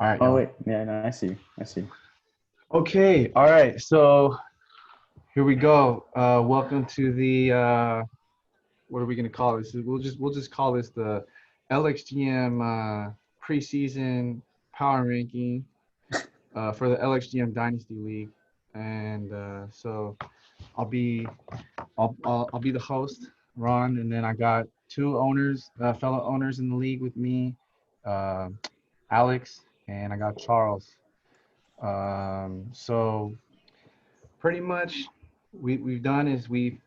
All right, Oh y'all. wait, yeah, no, I see. I see. Okay, all right. So here we go. Welcome to the what are we gonna call this? We'll just call this the LXGM preseason power ranking for the LXGM Dynasty League, and so I'll be I'll be the host, Ron, and then I got two owners, fellow owners in the league with me, uh, Alex, and I got Charles. So pretty much we've done is we've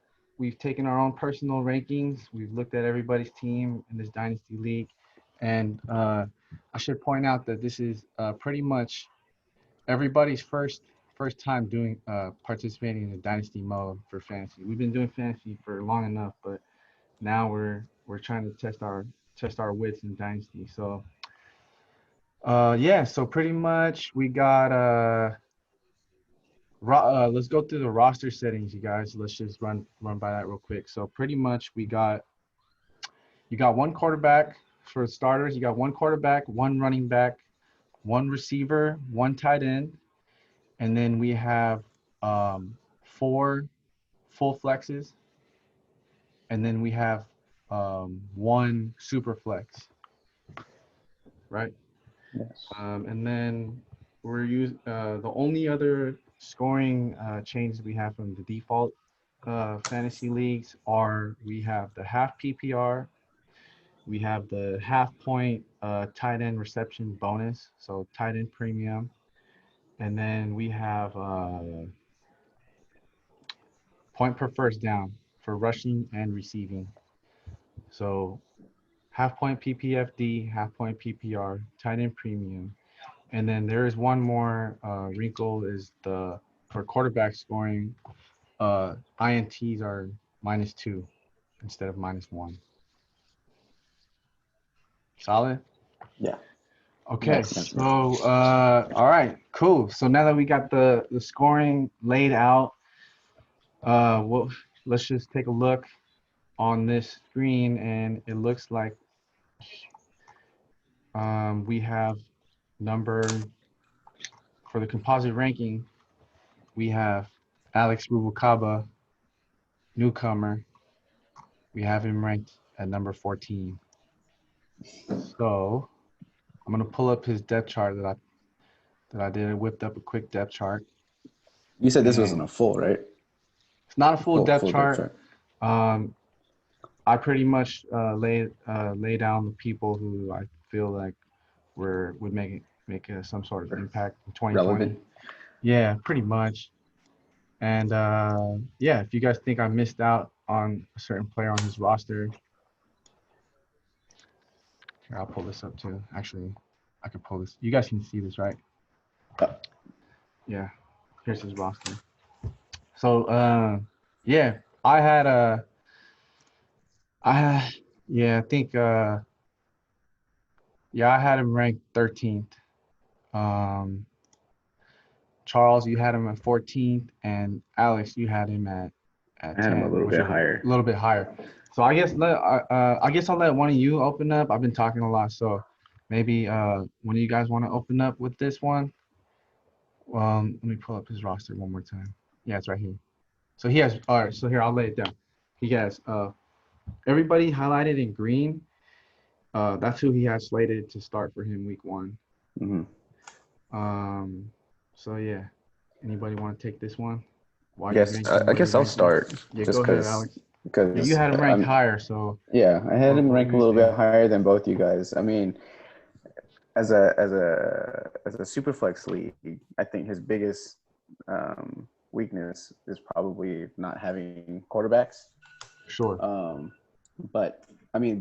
taken our own personal rankings. We've looked at everybody's team in this dynasty league, and I should point out that this is pretty much everybody's first time doing participating in the dynasty mode for fantasy. We've been doing fantasy for long enough, but now we're trying to test our wits in dynasty. So yeah, so pretty much we got let's go through the roster settings, you guys. Let's just run by that real quick. So pretty much you got one quarterback for starters. You got one quarterback, one running back, one receiver, one tight end, and then we have four full flexes, and then we have one super flex, right? Yes. And then the only other scoring changes we have from the default fantasy leagues are we have the half PPR, we have the half point tight end reception bonus, so tight end premium, and then we have point per first down for rushing and receiving. So half point PPFD, half point PPR, tight end premium. And then there is one more wrinkle is the for quarterback scoring, INTs are -2 instead of -1. Solid? Yeah, Okay, makes sense. so all right, cool. So now that we got the scoring laid out, well, let's just take a look on this screen, and it looks like we have number for the composite ranking. We have Alex Rubalcaba, newcomer. We have him ranked at number 14. So I'm gonna pull up his depth chart that I did. I whipped up a quick depth chart, You said this wasn't and a full, right? it's not a full depth Full depth chart. chart. Um, I pretty much lay down the people who I feel like would make some sort of impact in 2020. Relevant. Yeah, pretty much. And yeah, if you guys think I missed out on a certain player on his roster, here, I'll pull this up too. Actually, I could pull this. You guys can see this, right? Uh, Yeah. Here's his roster. So yeah, I had a I yeah, I think yeah, I had him ranked 13th. Um Charles, you had him at 14th, and Alex, you had him at I had him a 10, little which bit is a higher. little bit higher. So I guess I'll let one of you open up. I've been talking a lot, so maybe one of you guys want to open up with this one. Let me pull up his roster one more time. Yeah, it's right here. So he has all right. So here I'll lay it down. He has everybody highlighted in green. That's who he has slated to start for him week 1. Hmm. Um, so yeah, anybody want to take this one while you're Yes, ranking I what you're guess I'll ranking? start Yeah, just go ahead, Alex. Yeah, you because had him ranked higher, so yeah, I had him what rank do a you little say? bit higher than both you guys. I mean, as a super flex league, I think his biggest weakness is probably not having quarterbacks. Sure. Um, but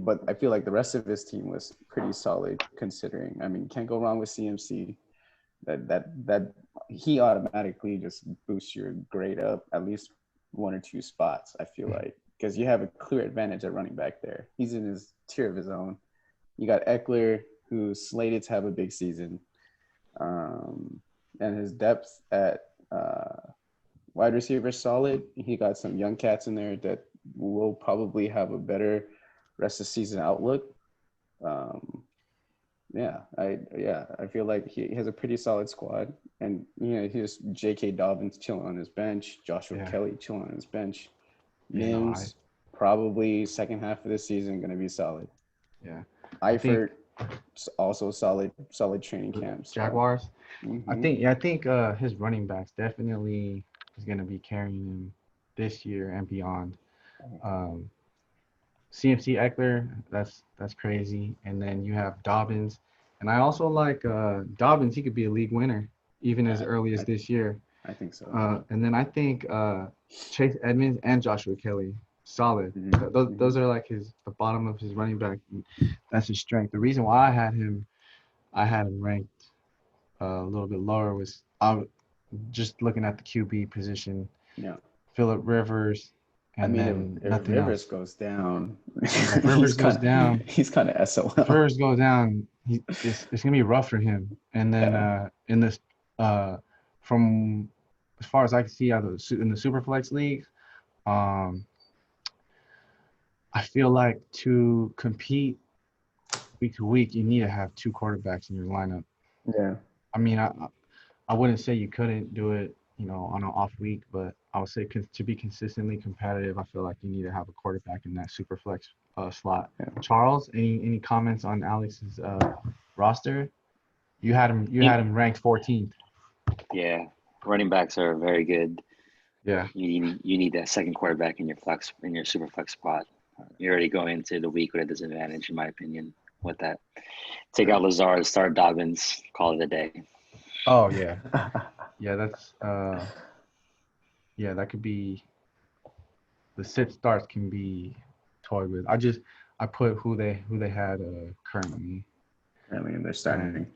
but I feel like the rest of his team was pretty solid considering. I mean, can't go wrong with CMC. That he automatically just boosts your grade up at least 1 or 2 spots. I feel like because you have a clear advantage at running back there. He's in his tier of his own. You got Eckler, who's slated to have a big season, um, and his depth at wide receiver solid. He got some young cats in there that will probably have a better rest of season outlook. Um, I feel like he has a pretty solid squad, and he's J.K. Dobbins chilling on his bench, Joshua Yeah. Kelly chilling on his bench, You know, Mims probably second half of the season gonna be solid. yeah. I think Eifert also solid training the camp. So, Jaguars. hmm I think his running backs definitely is gonna be carrying him this year and beyond. Um, CMC Eckler, that's crazy. And then you have Dobbins. And I also like Dobbins, he could be a league winner even as I, early as I this year. I think so. And then I think Chase Edmonds and Joshua Kelly, solid. Those are like the bottom of his running back. That's his strength. The reason why I had him ranked a little bit lower was just looking at the QB position. Yeah. Phillip Rivers, I and mean, then if nothing Rivers else. goes down, Yeah, if Rivers goes down, he's kind of if SOL. Rivers goes down, it's gonna be rough for him. And then Yeah. in this from as far as I can see out of in the Superflex league, um, I feel like to compete week to week, you need to have two quarterbacks in your lineup. Yeah. I mean, I wouldn't say you couldn't do it, on an off week, but I would say to be consistently competitive, I feel like you need to have a quarterback in that super flex slot. Yeah. Charles, any comments on Alex's roster? You had He- him ranked 14th. Yeah, running backs are very good. Yeah. You need that second quarterback in your super flex spot. You're already going into the week with a disadvantage, in my opinion. With that, take out Lazard, start Dobbins, call it a day. Oh yeah, yeah. That's yeah. That could be the sit starts can be toyed with. I put who they had currently. I mean, they're starting.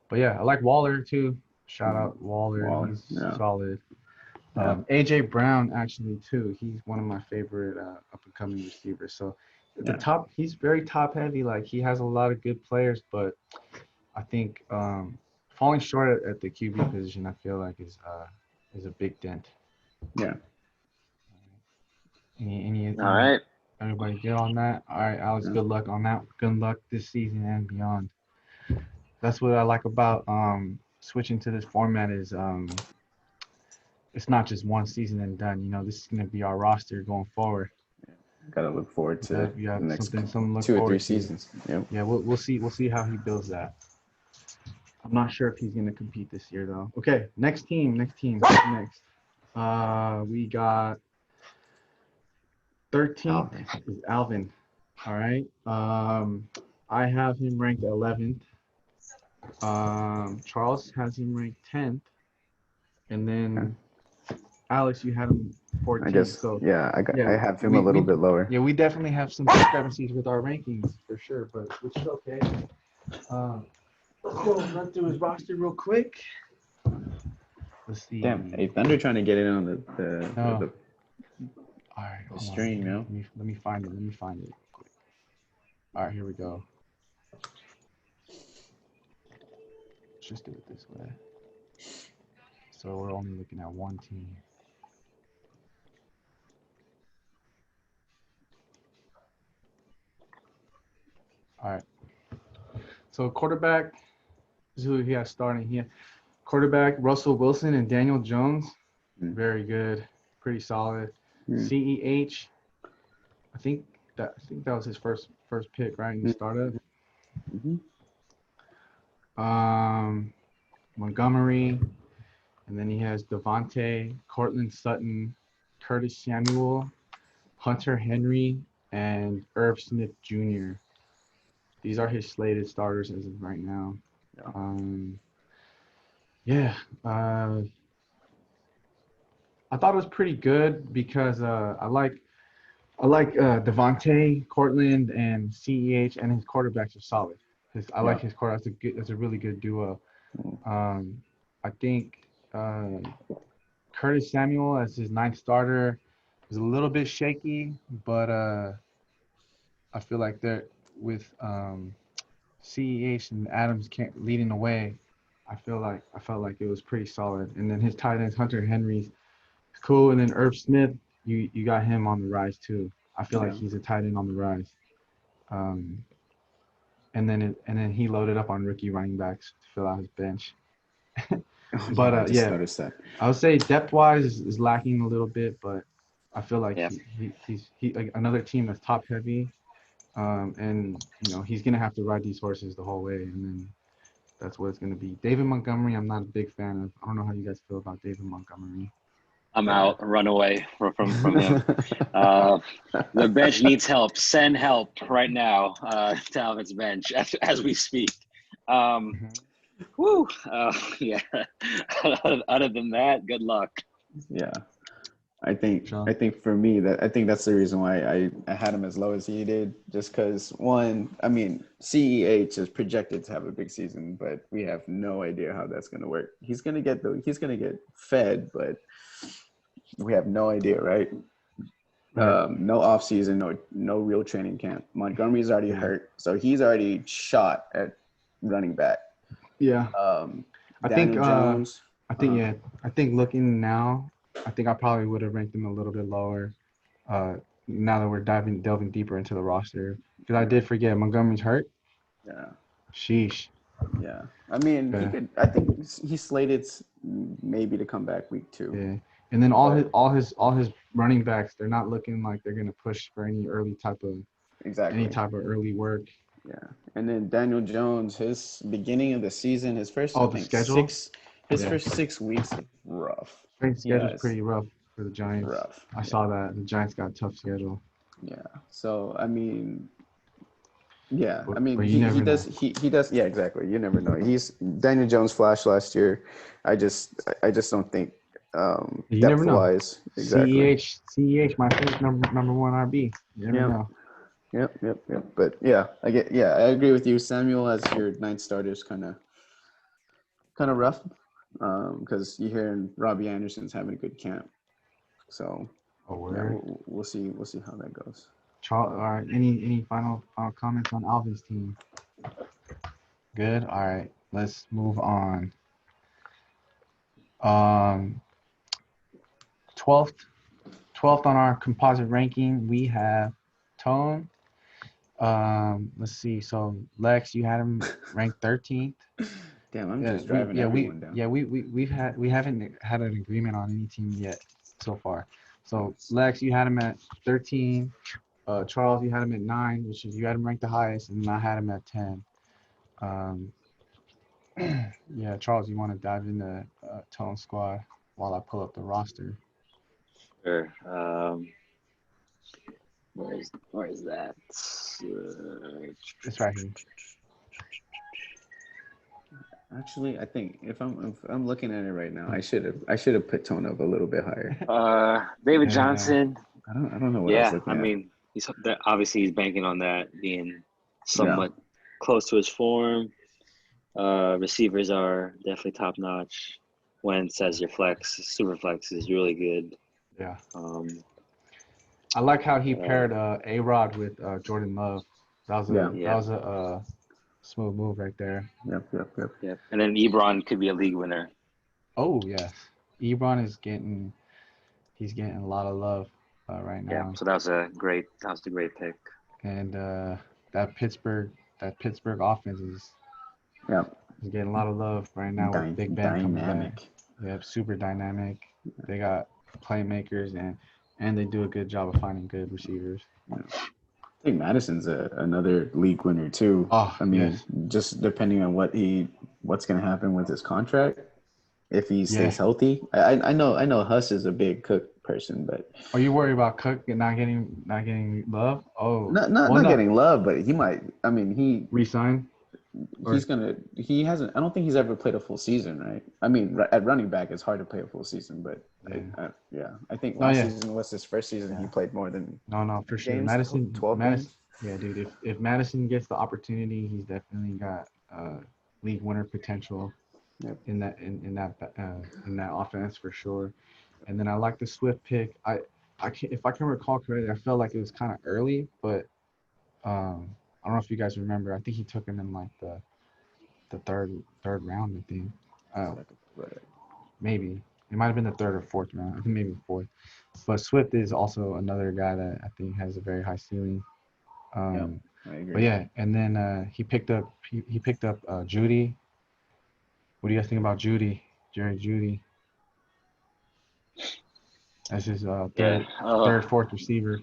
But yeah, I like Waller too. Shout out Waller. He's solid. AJ Brown actually too. He's one of my favorite up and coming receivers. So at the top, he's very top heavy. Like he has a lot of good players, but I think falling short at the QB position, I feel like is a big dent. Yeah. Any All right. Everybody good on that? All right, Alex, good luck on that. Good luck this season and beyond. That's what I like about switching to this format is it's not just one season and done. This is gonna be our roster going forward. Gotta look forward to the next something to look 2 or 3 forward to. seasons. Yep. Yeah, we'll see how he builds that. I'm not sure if he's gonna compete this year though. Okay, next team. Next. We got 13th is Alvin. All right. I have him ranked 11th. Charles has him ranked 10th, and then Alex, you had him 14th. I guess. So I have him a little bit lower. Yeah, we definitely have some discrepancies with our rankings for sure, but which is okay. Let's go run through his roster real quick. Let's see. Damn, hey, Thunder trying to get in on the all right, the stream, Let me find it. Quick. All right, here we go. Let's just do it this way. So we're only looking at one team. All right. So quarterback is who he has starting here. Quarterback Russell Wilson and Daniel Jones, very good, pretty solid. CEH, I think that was his first pick, right, in the startup. Montgomery, and then he has Devontae, Cortland Sutton, Curtis Samuel, Hunter Henry, and Irv Smith Jr. These are his slated starters as of right now. I thought it was pretty good because I like Devontae, Cortland, and CEH, and his quarterbacks are solid. I like his quarterback. That's a really good duo. I think Curtis Samuel as his ninth starter is a little bit shaky, but I feel like they're with CEH and Adams leading the way. I felt like it was pretty solid. And then his tight ends, Hunter Henry's cool, and then Irv Smith, you got him on the rise too. I feel like he's a tight end on the rise. And and then he loaded up on rookie running backs to fill out his bench. Yeah, I just Yeah, noticed that. I would say depth-wise is lacking a little bit, but I feel like Yeah. he's like another team that's top-heavy, and he's gonna have to ride these horses the whole way, and then that's what it's gonna be. David Montgomery, I'm not a big fan of. I don't know how you guys feel about David Montgomery. I'm out. Run away from him. The bench needs help. Send help right now to Alvin's bench as we speak. Woo. Yeah. Other than that, good luck. Yeah. I think Sure. for me I think that's the reason why I had him as low as he did, just because CEH is projected to have a big season, but we have no idea how that's gonna work. He's gonna get fed, but we have no idea, right? No off season, no real training camp. Montgomery's already hurt, so he's already shot at running back. Yeah. I think Daniel Jones. I think looking now, I think I probably would have ranked him a little bit lower. Now that we're delving deeper into the roster, because I did forget Montgomery's hurt. Yeah. Sheesh. Yeah. I mean, I think he's slated maybe to come back week 2. Yeah. And then all his running backs, they're not looking like they're gonna push for any type of early work. Yeah. And then Daniel Jones, his beginning of the season, his first schedule? first 6 weeks rough. Strength schedule's pretty rough for the Giants. Rough. I saw that. The Giants got a tough schedule. Yeah. So I mean, yeah. I mean, But he does. Yeah, exactly. You never know. He's Daniel Jones flashed last year. I just don't think depth wise. Exactly. CEH, my favorite number one RB. You never know. Yep. But yeah, I agree with you. Samuel as your 9th starter is kind of rough, because you're hearing Robbie Anderson's having a good camp. So we'll see how that goes. All right. Any final comments on Alvin's team? Good. All right. Let's move on. 12th on our composite ranking, we have Tone. Let's see. So Lex, you had him ranked 13th. Damn, I'm just driving everyone down. Yeah, we haven't had an agreement on any team yet so far. So Lex, you had him at 13. Charles, you had him at 9, which is you had him ranked the highest, and I had him at 10. Yeah, Charles, you want to dive into Tone squad while I pull up the roster? Sure. Where is that? It's right here. Actually, I think if I'm looking at it right now, I should have put Tone up a little bit higher. David Johnson. I don't know what I was looking at. I mean, he's banking on that being somewhat close to his form. Receivers are definitely top notch. Wentz as your flex, super flex is really good. Yeah. I like how he paired A-Rod with Jordan Love. That was a smooth move right there. Yep. And then Ebron could be a league winner. Oh yes, Ebron is getting a lot of love right now. Yeah. So that was a great pick. And that Pittsburgh offense is getting a lot of love right now with Big Ben coming back. Yep, super dynamic. They got playmakers and they do a good job of finding good receivers. Yeah. I think Madison's another league winner too. Oh, I mean, just depending on what's going to happen with his contract, if he stays healthy. I know Hus is a big Cook person, but are you worried about Cook not getting love? Oh, not getting love, but he might. I mean, he resign. He hasn't. I don't think he's ever played a full season, right? I mean, at running back, it's hard to play a full season, but I think last season was his first season. He played more than for sure. Madison, 12 games. Yeah, dude. If Madison gets the opportunity, he's definitely got league winner potential in that offense for sure. And then I like the Swift pick. If I can recall correctly, I felt like it was kind of early, but I don't know if you guys remember. I think he took him in like the third round. I think maybe it might have been the 3rd or 4th round. I think maybe 4th. But Swift is also another guy that I think has a very high ceiling. I agree. But yeah, and then he picked up Judy. What do you guys think about Judy? Jerry Judy. As his third, fourth receiver.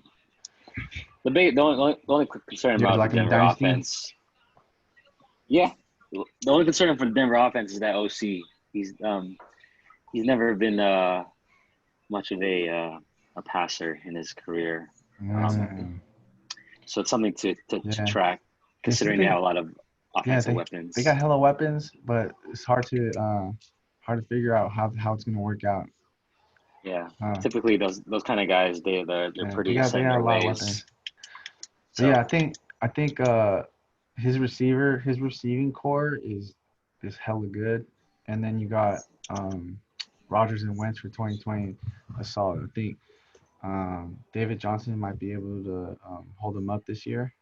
The only concern You guys about like the him in Denver Dynasty? offense. Yeah, the only concern for the Denver offense is that OC. He's never been much of a passer in his career. So it's something to track, considering they have a lot of offensive weapons. They got hella weapons, but it's hard to figure out how it's gonna work out. Yeah, typically those kind of guys, they're pretty set in they got their a lot of ways. weapons. So yeah, I think his receiving core is hella good, and then you got Rodgers and Wentz for 2020. That's solid. I think David Johnson might be able to hold him up this year,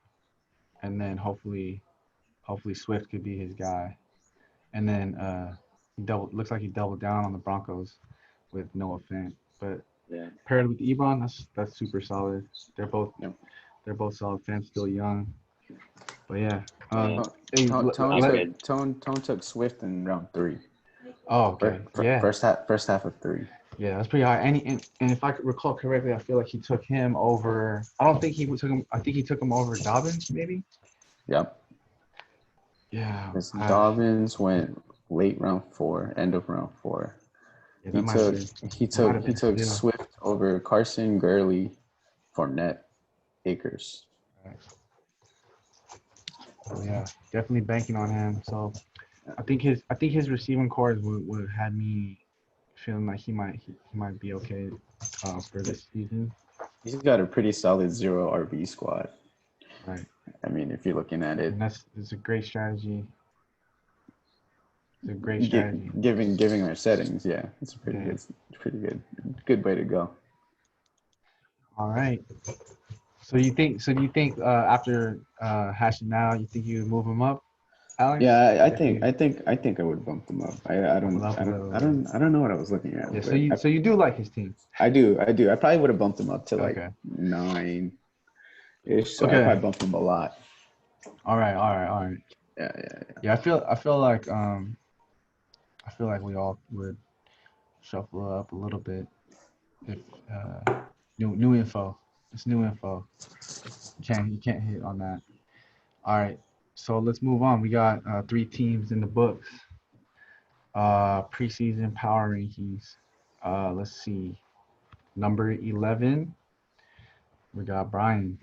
and then hopefully Swift could be his guy. And then looks like he doubled down on the Broncos with Noah Fant. But paired with Ebron, that's super solid. They're both solid. Fant's still young. But yeah. Tone took Swift in round 3. Oh, okay. First half of 3. Yeah, that's pretty high. And if I recall correctly, I feel like he took him over. I don't think he took him. I think he took him over Dobbins, maybe. Yep. Yeah. Dobbins went late round 4, end of round 4. Yeah, he took Swift over Carson, Gurley, Fournette, Akers. Right. So yeah, definitely banking on him. So I think his receiving core would had me feeling like he might be okay for this season. He's got a pretty solid 0 RB squad. Right. I mean, if you're looking at it, and it's a great strategy. It's a great strategy. Giving our settings, yeah, it's pretty good. It's pretty good. Good way to go. All right. So do you think after hashing out, you think you would move him up, Alex? Yeah, I think I would bump them up. I don't know what I was looking at. Yeah, so you do like his team. I do. I probably would have bumped them up to like 9-ish. So I probably bumped them a lot. All right. Yeah, I feel like we all would shuffle up a little bit if new info. It's new info. You can't hit on that. All right. So let's move on. We got 3 teams in the books. Preseason power rankings. Let's see. Number 11. We got Brian.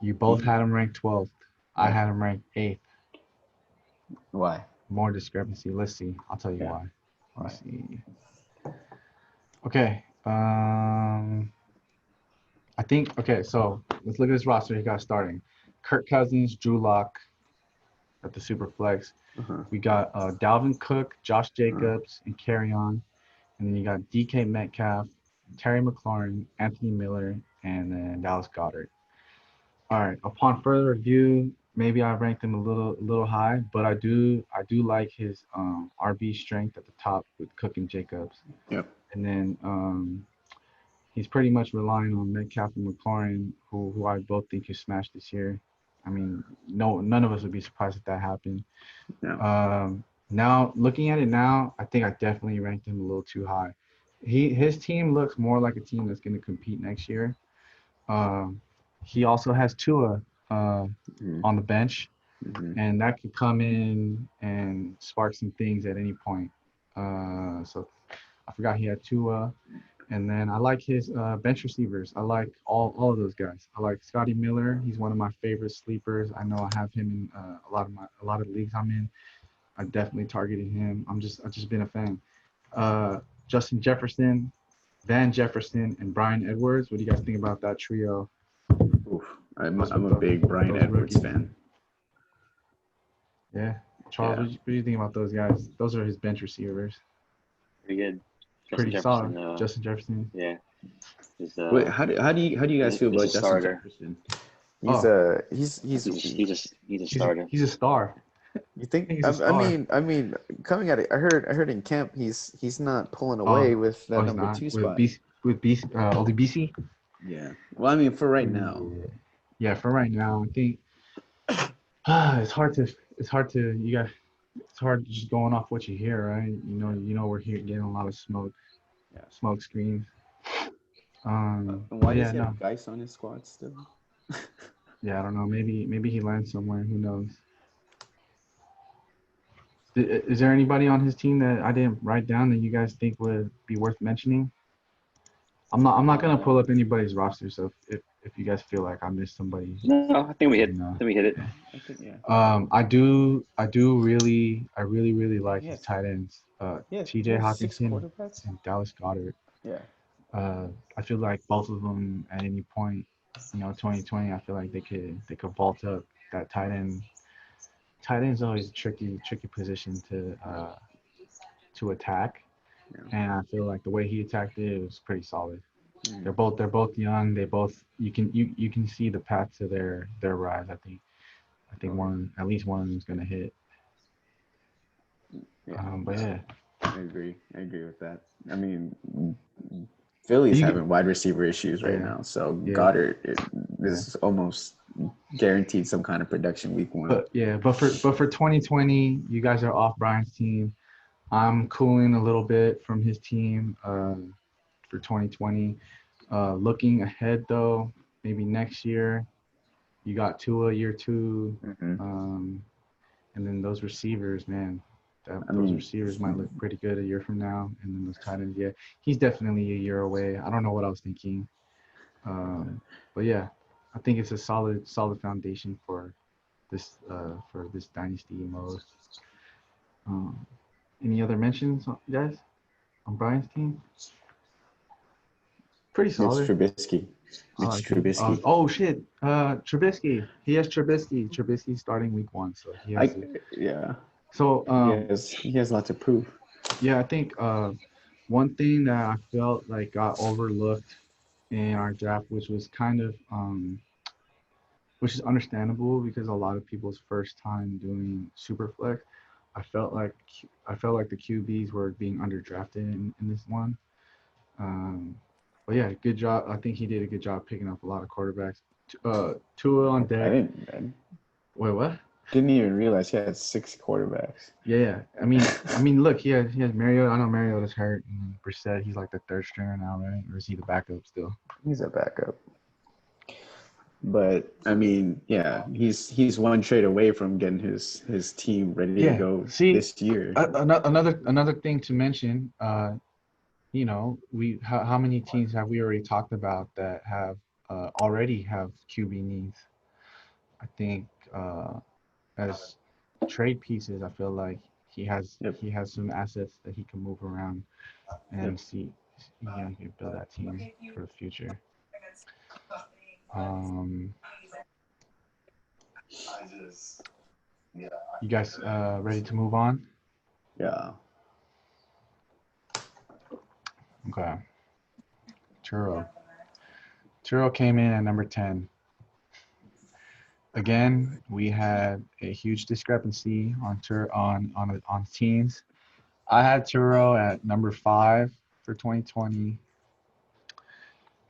You both had him ranked 12th. I had him ranked 8th. Why? More discrepancy. Let's see. I'll tell you why. Let's see. Okay. So let's look at this roster he got starting. Kirk Cousins, Drew Lock at the super flex. We got Dalvin Cook, Josh Jacobs, and Kerryon. And then you got DK Metcalf, Terry McLaurin, Anthony Miller, and then Dallas Goedert. All right. Upon further review, maybe I ranked him a little high, but I do like his RB strength at the top with Cook and Jacobs. Yep. And then he's pretty much relying on Metcalf and McLaurin, who I both think could smash this year. I mean, none of us would be surprised if that happened. Yeah. Now looking at it now, I think I definitely ranked him a little too high. His team looks more like a team that's going to compete next year. He also has Tua on the bench, and that could come in and spark some things at any point. So I forgot he had Tua. And then I like his bench receivers. I like all of those guys. I like Scotty Miller. He's one of my favorite sleepers. I know I have him in a lot of leagues I'm in. I definitely targeted him. I've just been a fan. Justin Jefferson, Van Jefferson, and Brian Edwards. What do you guys think about that trio? Oof. I'm a big Brian Edwards fan. Yeah. Charles, what do you think about those guys? Those are his bench receivers. Pretty good. Pretty solid. Justin Jefferson. Yeah. Wait, how do you guys feel about Justin Jefferson? He's a starter. He's a star. You think? I mean, coming at it, I heard in camp he's not pulling away with that number 2 spot. With BC, only BC. Yeah. Well, I mean, for right now. yeah, for right now, I think it's hard to it's hard just going off what you hear, right? We're here getting a lot of Yeah. smoke screens. And why But does yeah, he no, have Geis on his squad still? yeah, I don't know. Maybe he lands somewhere. Who knows? Is there anybody on his team that I didn't write down that you guys think would be worth mentioning? I'm not gonna pull up anybody's roster, so if you guys feel like I missed somebody, No, I think we hit. you know. I think we hit it. Yeah. I think yeah. I really like his Yes. tight ends. Yes. He T.J. has 6 Hawkinson quarterbacks. and Dallas Goedert. Yeah. I feel like both of them at any point, 2020, I feel like they could vault up that tight end. Tight end's always a tricky position to attack, Yeah. and I feel like the way he attacked it was pretty solid. Mm. They're both young. They both you can see the path to their rise. I think at least one of them is gonna hit. Yeah. But yeah, I agree with that. I mean, Philly's You- having wide receiver issues right Yeah. now, so Yeah. Goddard is almost guaranteed some kind of production week 1. but for 2020, you guys are off Brian's team. I'm cooling a little bit from his team for 2020. Looking ahead though, maybe next year, you got Tua year 2, Mhm. and then those receivers, man. Those receivers might look pretty good a year from now, and then those tight ends, yeah, he's definitely a year away. I don't know what I was thinking, but yeah, I think it's a solid foundation for this dynasty mode. Any other mentions, guys, on Brian's team? Pretty It's solid. Trubisky. I It's like it. Trubisky. Oh shit, Trubisky. He has Trubisky. Trubisky starting week 1, so he has it. Yeah. So He has a lot to prove. yeah, I think one thing that I felt like got overlooked in our draft, which was kind of which is understandable because a lot of people's first time doing Superflex, I felt like the QBs were being underdrafted in this one. But yeah, good job. I think he did a good job picking up a lot of quarterbacks. Tua on I deck. Wait, what? didn't even realize he had 6 quarterbacks. Yeah. I mean, look, he has Mariota. I know Mariota's hurt, and Brissett, he's like the third stringer now, right? Or is he the backup still? He's a backup. But I mean, yeah, he's one trade away from getting his team ready to go this year. Another thing to mention, how many teams have we already talked about that have already have QB needs? I think as trade pieces, I feel like he has some assets that he can move around and see he can build that team for the future. You guys ready to move on? Yeah. Okay. Turo came in at number 10. Again, we had a huge discrepancy on teams. I had Turo at number 5 for 2020.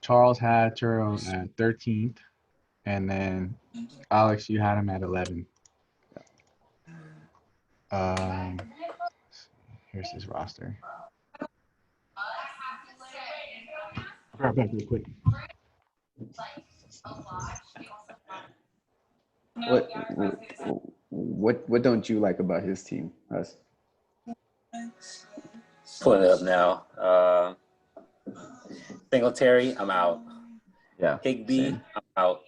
Charles had Turo at 13th, and then Alex, you had him at 11. Here's his roster. I'll be right back real quick. What don't you like about his team, Hus? Pulling it up now. Singletary, I'm out. Yeah. Higbee, same. I'm out.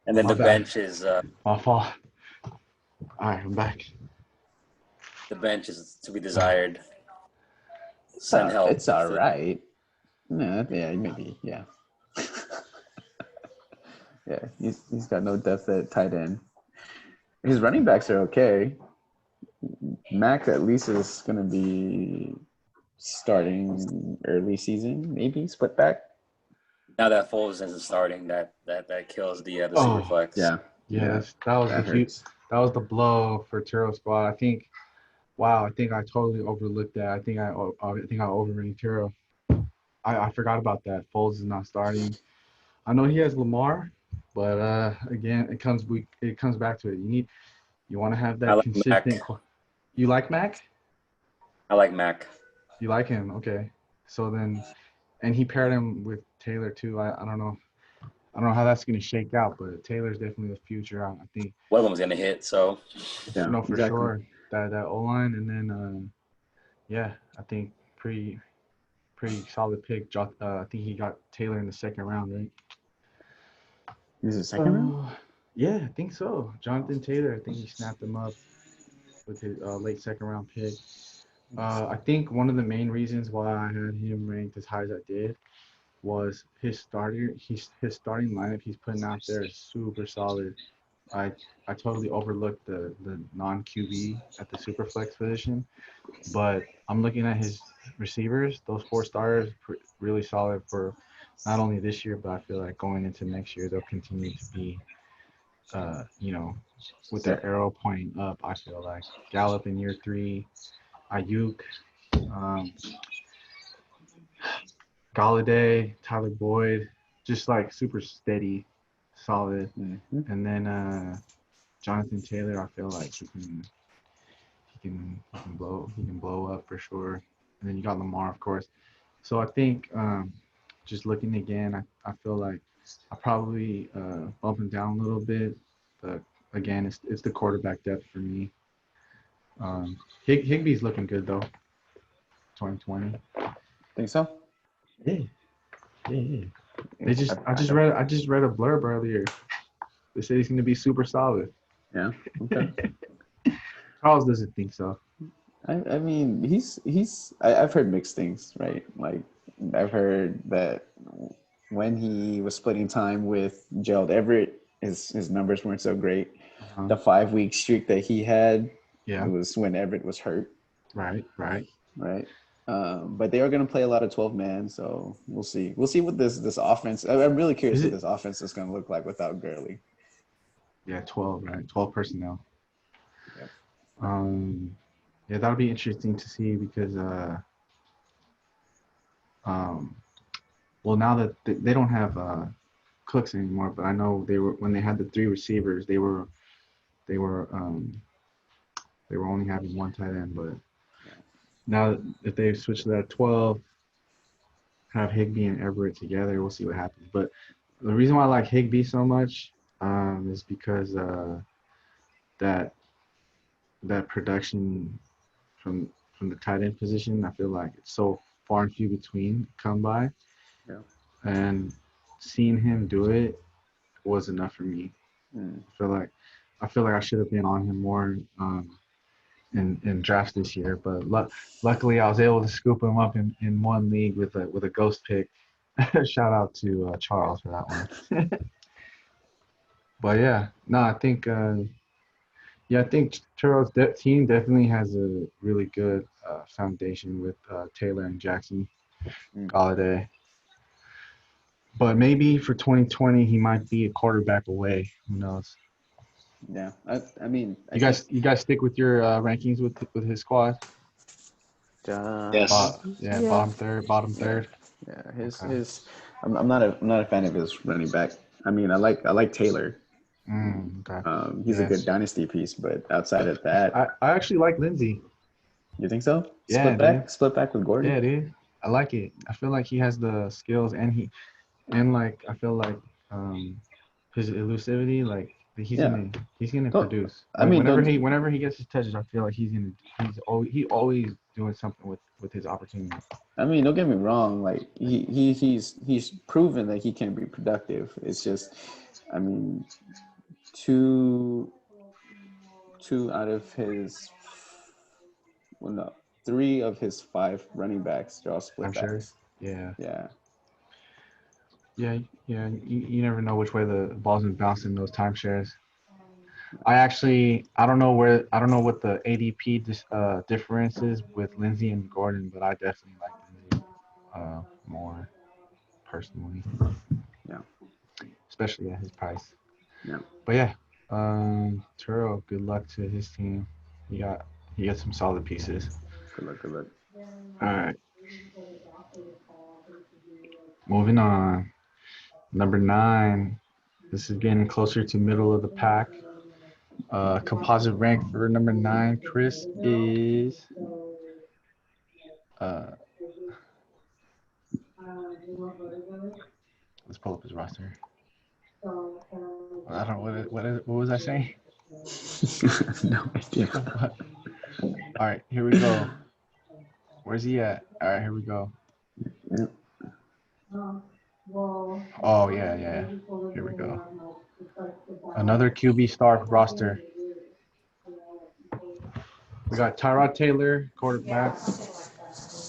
And then My the bad. bench is My fault. All right, I'm back. the bench is to be desired. Send help. It's all right. Yeah, maybe. Yeah. Yeah, he's got no depth at tight end. His running backs are okay. Mac at least is going to be starting early season, maybe split back. Now that Foles isn't starting, that kills the super flex. Yeah. That was the blow for Turo squad. I think I totally overlooked that. I think I overrated Turo. I forgot about that. Foles is not starting. I know he has Lamar, but again, it comes back to it. You want to have I that like consistent. Mac. You like Mac? I like Mac. You like him? Okay. So then, and he paired him with Taylor too. I don't know. I don't know how that's going to shake out, but Taylor's definitely the future. I think. One of them's gonna hit, so Yeah, No, for exactly. sure. That O line, and then yeah, I think pretty solid pick. I think he got Taylor in the second round, right? Is it second round? Yeah, I think so. Jonathan Taylor, I think he snapped him up with his late second round pick. I think one of the main reasons why I had him ranked as high as I did was his starting lineup he's putting out there is super solid. I totally overlooked the non QB at the super flex position, but I'm looking at his receivers. Those 4 starters really solid for not only this year, but I feel like going into next year they'll continue to be, with their arrow pointing up. I feel like Gallup in year 3, Ayuk, um, Galladay, Tyler Boyd, just like super steady, solid. Mm-hmm. And then Jonathan Taylor, I feel like he can blow up for sure. And then you got Lamar, of course. So I think just looking again, I feel like I probably bump him down a little bit, but again, it's the quarterback depth for me. Higbee's looking good though. 2020. Think so? Yeah. I just read a blurb earlier. They say he's going to be super solid. Yeah. Okay. Charles doesn't think so. I mean, I've heard mixed things, right? Like, I've heard that when he was splitting time with Gerald Everett, his numbers weren't so great. Uh-huh. The 5-week streak that he had, Yeah. it was when Everett was hurt. Right. Right. But they are going to play a lot of 12-man, so we'll see. We'll see what this offense. I'm really curious what this offense is going to look like without Gurley. Yeah, 12, right? 12 personnel. Yep. Yeah, that'll be interesting to see because well, now that they don't have Cooks anymore, but I know they were when they had the 3 receivers, they were only having 1 tight end, but now if they switch to that 12, have Higbee and Everett together, we'll see what happens. But the reason why I like Higbee so much is because that production from the tight end position, I feel like it's so far and few between come by. Yeah. And seeing him do it was enough for me. I feel like I should have been on him more in drafts this year, but luckily I was able to scoop him up in one league with a ghost pick. Shout out to Charles for that one. But yeah, no, I think Turo's team definitely has a really good foundation with Taylor and Jackson, Galladay. But maybe for 2020 he might be a quarterback away. Who knows? Yeah, I mean, you guys stick with your rankings with his squad. Yes. Bottom third. Yeah, his. I'm not a fan of his running back. I mean, I like Taylor. Okay. He's a good dynasty piece, but outside of that, I actually like Lindsey. You think so? Yeah, Split back with Gordon. Yeah, dude. I like it. I feel like he has the skills, and I feel like his elusivity, like he's gonna produce. I mean, whenever he gets his touches, I feel like he's always doing something with his opportunities. I mean, don't get me wrong. Like he's proven that he can be productive. It's just, I mean, two out of his, well, no, 3 of his 5 running backs, they're all split backs. Yeah. Yeah. You never know which way the ball's been bouncing those timeshares. I don't know what the ADP difference is with Lindsey and Gordon, but I definitely like Lindsey more personally. Yeah. Especially at his price. Yeah. But yeah, Turo, good luck to his team. He got some solid pieces. Good luck. All right. Moving on. Number 9. This is getting closer to middle of the pack. Composite rank for number 9, Chris, is let's pull up his roster. I don't know what was I saying? No idea. All right, here we go. Where's he at? All right, here we go. Yep. Oh yeah. Here we go. Another QB star roster. We got Tyrod Taylor, quarterback,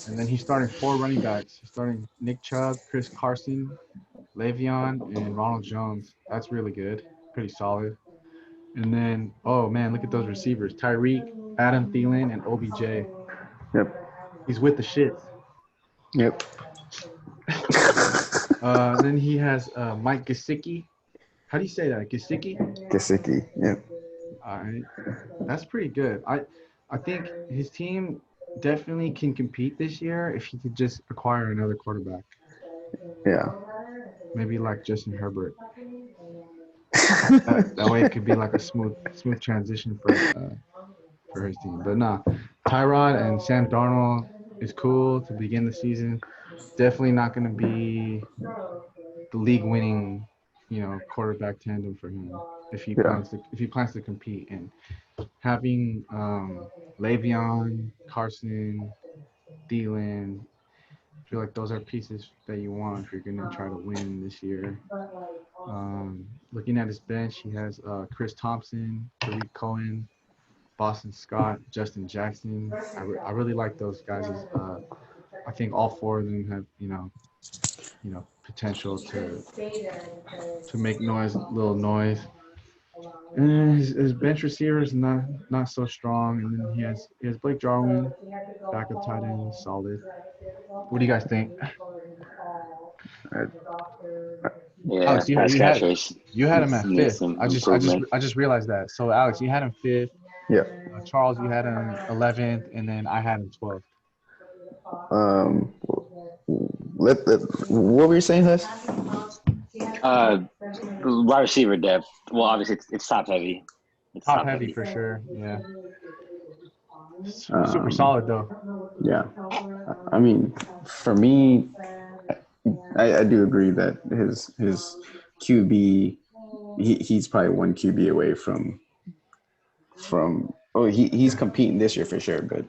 and then he's starting 4 running backs. He's starting Nick Chubb, Chris Carson, Le'Veon, and Ronald Jones. That's really good. Pretty solid. And then, oh man, look at those receivers: Tyreek, Adam Thielen, and OBJ. Yep. He's with the shits. Yep. Then he has Mike Gesicki. How do you say that? Gesicki? Gesicki. Yep. All right. That's pretty good. I think his team definitely can compete this year if he could just acquire another quarterback. Yeah. Maybe like Justin Herbert. That way it could be like a smooth transition for his team. But nah, Tyrod and Sam Darnold is cool to begin the season. Definitely not going to be the league-winning, quarterback tandem for him if he plans to compete. And having Le'Veon, Carson, Thielen, I feel like those are pieces that you want if you're going to try to win this year. Looking at his bench, he has Chris Thompson, Tariq Cohen, Boston Scott, Justin Jackson. I really like those guys. I think all 4 of them have potential to make little noise. And his bench receiver is not so strong. And then he has Blake Jarwin, backup tight end, solid. What do you guys think? Yeah, Alex, pass catchers. you had him at Needs 5th. some I improvement. just realized that. So Alex, you had him 5th. Yeah. Charles, you had him 11th, and then I had him 12th. What were you saying, Hus? Wide receiver depth. Well, obviously it's top heavy. It's Top heavy for sure. Yeah. Super solid though. Yeah. I mean, for me, I do agree that his QB, he's probably 1 QB away from he's competing this year for sure, but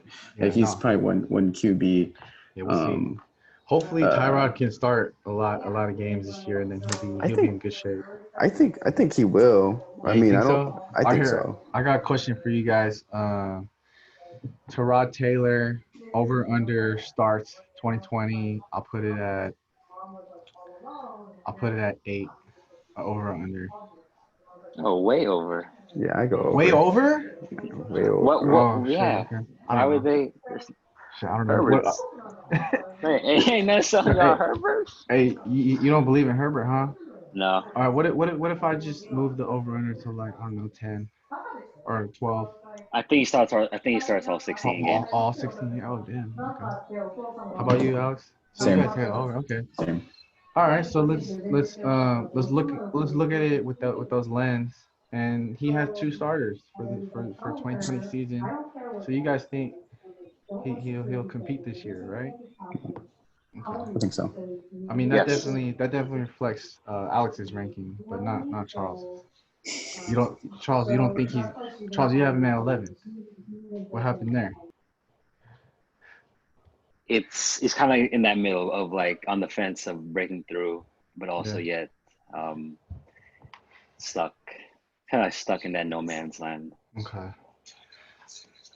he's probably one QB. Yeah, we'll see. Hopefully Tyrod can start a lot of games this year, and then he'll be in good shape. I think he will. Yeah, I mean, think I don't. so? I think so. I got a question for you guys. Tyrod Taylor over under starts 2020. I'll put it at 8. Over under. Oh, way over. Yeah, I go over. Way over? Way over. What? Oh, yeah. Shit, okay. How would they? Shit, I don't know. Herbert's. Ain't that something y'all Herbert? Hey, you don't believe in Herbert, huh? No. All right. What if I just move the over under to like, I don't know, 10 or 12? I think he starts all 16 games. All 16. Oh damn. Okay. How about you, Alex? So Same. You guys had over. Okay. Same. All right. So let's look at it with those lens. And he has 2 starters for 2020 season. So you guys think he'll compete this year, right? Okay. I think so. I mean that Yes. definitely reflects Alex's ranking, but not Charles. You don't think Charles? You have him at 11. What happened there? It's kind of in that middle of like on the fence of breaking through, but also yet stuck in that no man's land. Okay.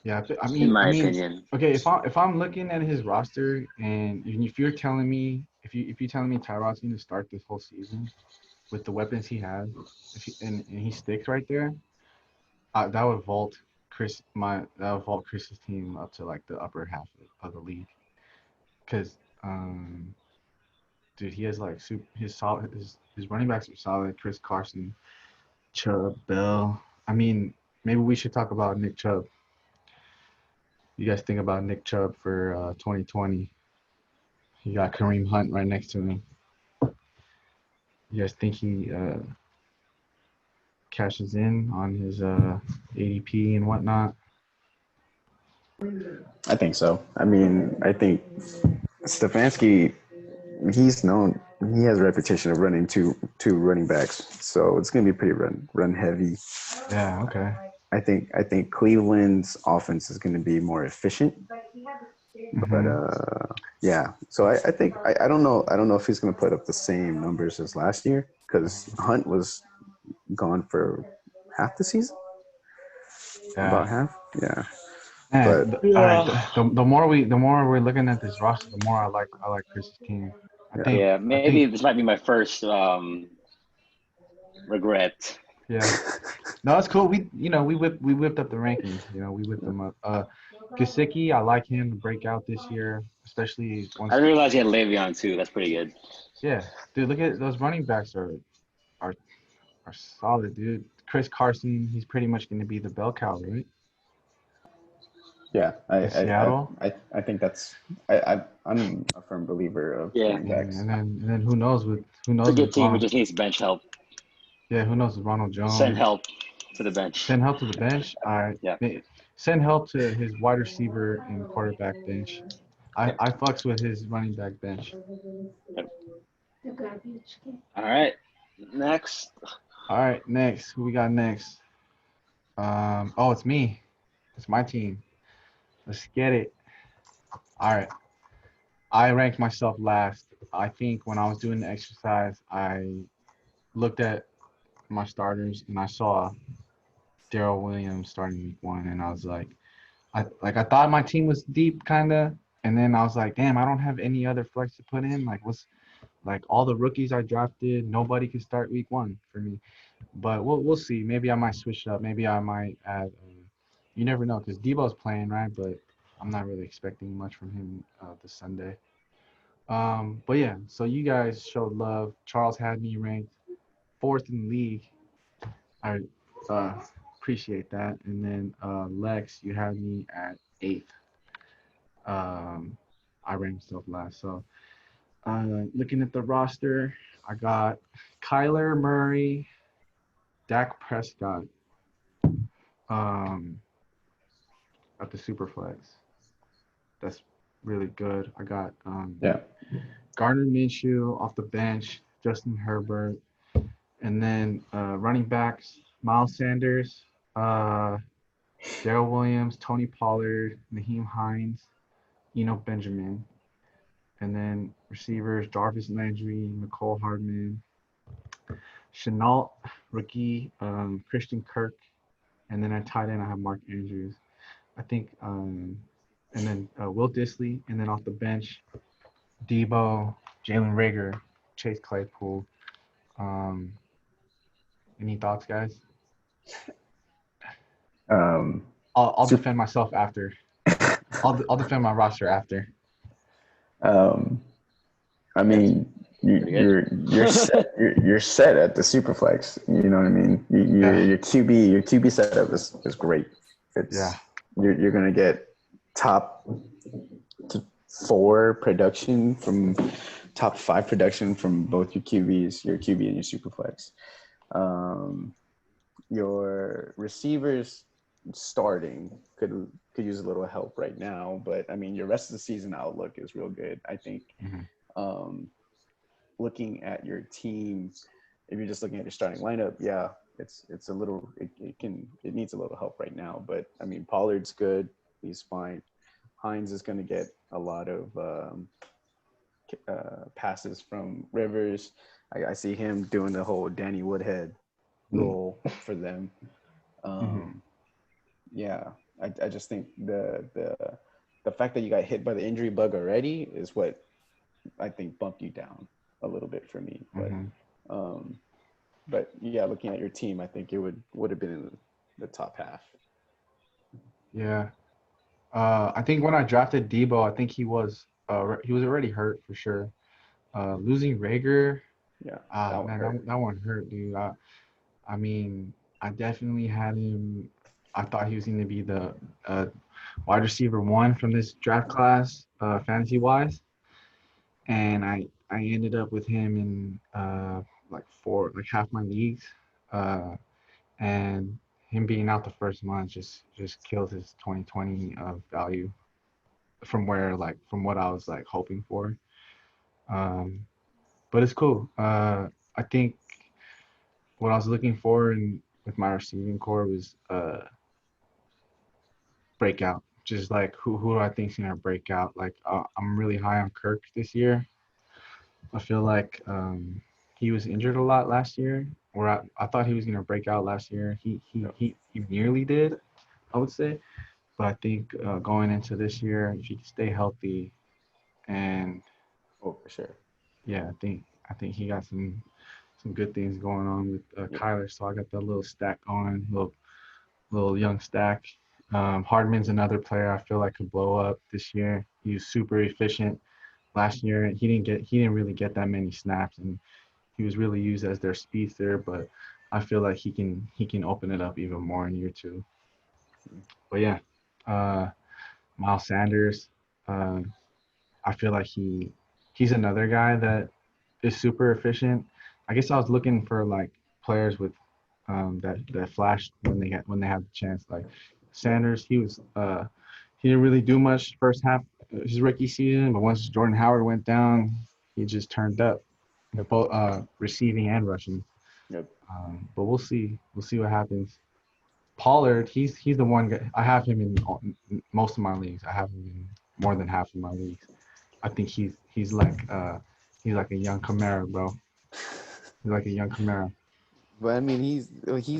Yeah, I mean, in my opinion. Okay, if I'm looking at his roster and if you're telling me if you're telling me Tyrod's going to start this whole season with the weapons he has, and he sticks right there, that would vault Chris's team up to like the upper half of the league. Cause dude, he has like his running backs are solid. Chris Carson, Chubb, Bell. I mean, maybe we should talk about Nick Chubb. You guys think about Nick Chubb for 2020? You got Kareem Hunt right next to him. You guys think he cashes in on his ADP and whatnot? I think so. I mean, I think Stefanski, he has a reputation of running two running backs, so it's going to be pretty run heavy. Yeah. Okay. I think Cleveland's offense is going to be more efficient, but yeah. So I think I don't know if he's going to put up the same numbers as last year because Hunt was gone for half the season, about Yeah. half. Yeah, Man, but all right. The more we're looking at this roster, the more I like Chris's team. Yeah. Yeah, I maybe think this might be my first regret. yeah. No, it's cool. We whipped up the rankings. We whipped them up. Gesicki, I like him to break out this year, especially I once. didn't realize he had Le'Veon too. That's pretty good. Yeah, dude, look at those running backs are solid, dude. Chris Carson, he's pretty much going to be the bell cow, right? yeah, In Seattle. I think that's I'm a firm believer of Yeah. running backs. And then who knows It's a good with team. It Ronald? just needs bench help. Yeah, who knows with Ronald Send Jones? help to the bench. Send help to the bench. Yeah. Send help to his wide receiver and quarterback bench. I Yep. I fucks with his running back bench. All right. Next. All right, next. Who we got next? Oh, it's me. It's my team. Let's get it. All right. I ranked myself last. I think when I was doing the exercise, I looked at my starters and I saw Daryl Williams starting week 1, and I was like, I thought my team was deep, kinda, and then I was like, damn, I don't have any other flex to put in. Like, what's like all the rookies I drafted, nobody could start week 1 for me. But we'll see. Maybe I might switch it up. Maybe I might add. You never know because Debo's playing, right? But I'm not really expecting much from him this Sunday. But yeah, so you guys showed love. Charles had me ranked 4th in the league. I appreciate that. And then Lex, you had me at 8th. I ranked myself last. So looking at the roster, I got Kyler Murray, Dak Prescott at the Superflex. That's really good. I got Yeah, Gardner Minshew off the bench, Justin Herbert, and then running backs, Miles Sanders, Darrell Williams, Tony Pollard, Naheem Hines, Eno Benjamin. And then receivers, Jarvis Landry, Nicole Hardman, Chenault, rookie, Christian Kirk. And then at tight end, I have Mark Andrews. I think, and then Will Disley. And then off the bench, Debo, Jalen Rager, Chase Claypool. Any thoughts, guys? I'll defend myself after. I'll defend my roster after. I mean, you're set, you're set at the Superflex. You know what I mean? Your QB setup is great. Yeah. You're gonna get top 4 production from top 5 production from both your QBs, your QB and your Superflex. Your receivers starting could use a little help right now, but I mean your rest of the season outlook is real good. I think looking at your team, if you're just looking at your starting lineup, yeah, it's a little it needs a little help right now. But I mean Pollard's good, he's fine. Hines is going to get a lot of passes from Rivers. I see him doing the whole Danny Woodhead role for them. Yeah, I just think the fact that you got hit by the injury bug already is what I think bumped you down a little bit for me. But yeah, looking at your team, I think it would have been in the top half. Yeah. I think when I drafted Debo, I think he was already hurt for sure. Losing Rager, Yeah, that one hurt, dude. I mean, I definitely had him. I thought he was going to be the wide receiver 1 from this draft class, fantasy wise, and I ended up with him in half my leagues, and him being out the first month just killed his 2020 value from what I was like hoping for. But it's cool. I think what I was looking for with my receiving core was breakout. Just like who do I think's gonna break out? Like I'm really high on Kirk this year. I feel like he was injured a lot last year, or I thought he was gonna break out last year. He nearly did, I would say. But I think going into this year, if he can stay healthy, and Oh, for sure. yeah, I think he got some good things going on with Kyler. So I got that little stack going, little young stack. Hardman's another player I feel like could blow up this year. He was super efficient last year. He didn't really get that many snaps, and he was really used as their speedster. But I feel like he can open it up even more in year 2. But yeah, Miles Sanders. I feel like he's another guy that is super efficient. I guess I was looking for like players with that flashed when they had the chance. Like Sanders, he didn't really do much first half of his rookie season, but once Jordan Howard went down, he just turned up, both receiving and rushing. Yep. But we'll see what happens. Pollard, he's the one guy. I have him in most of my leagues. I have him in more than half of my leagues. I think he's like a young Camara, bro. He's like a young Camara. But I mean, he's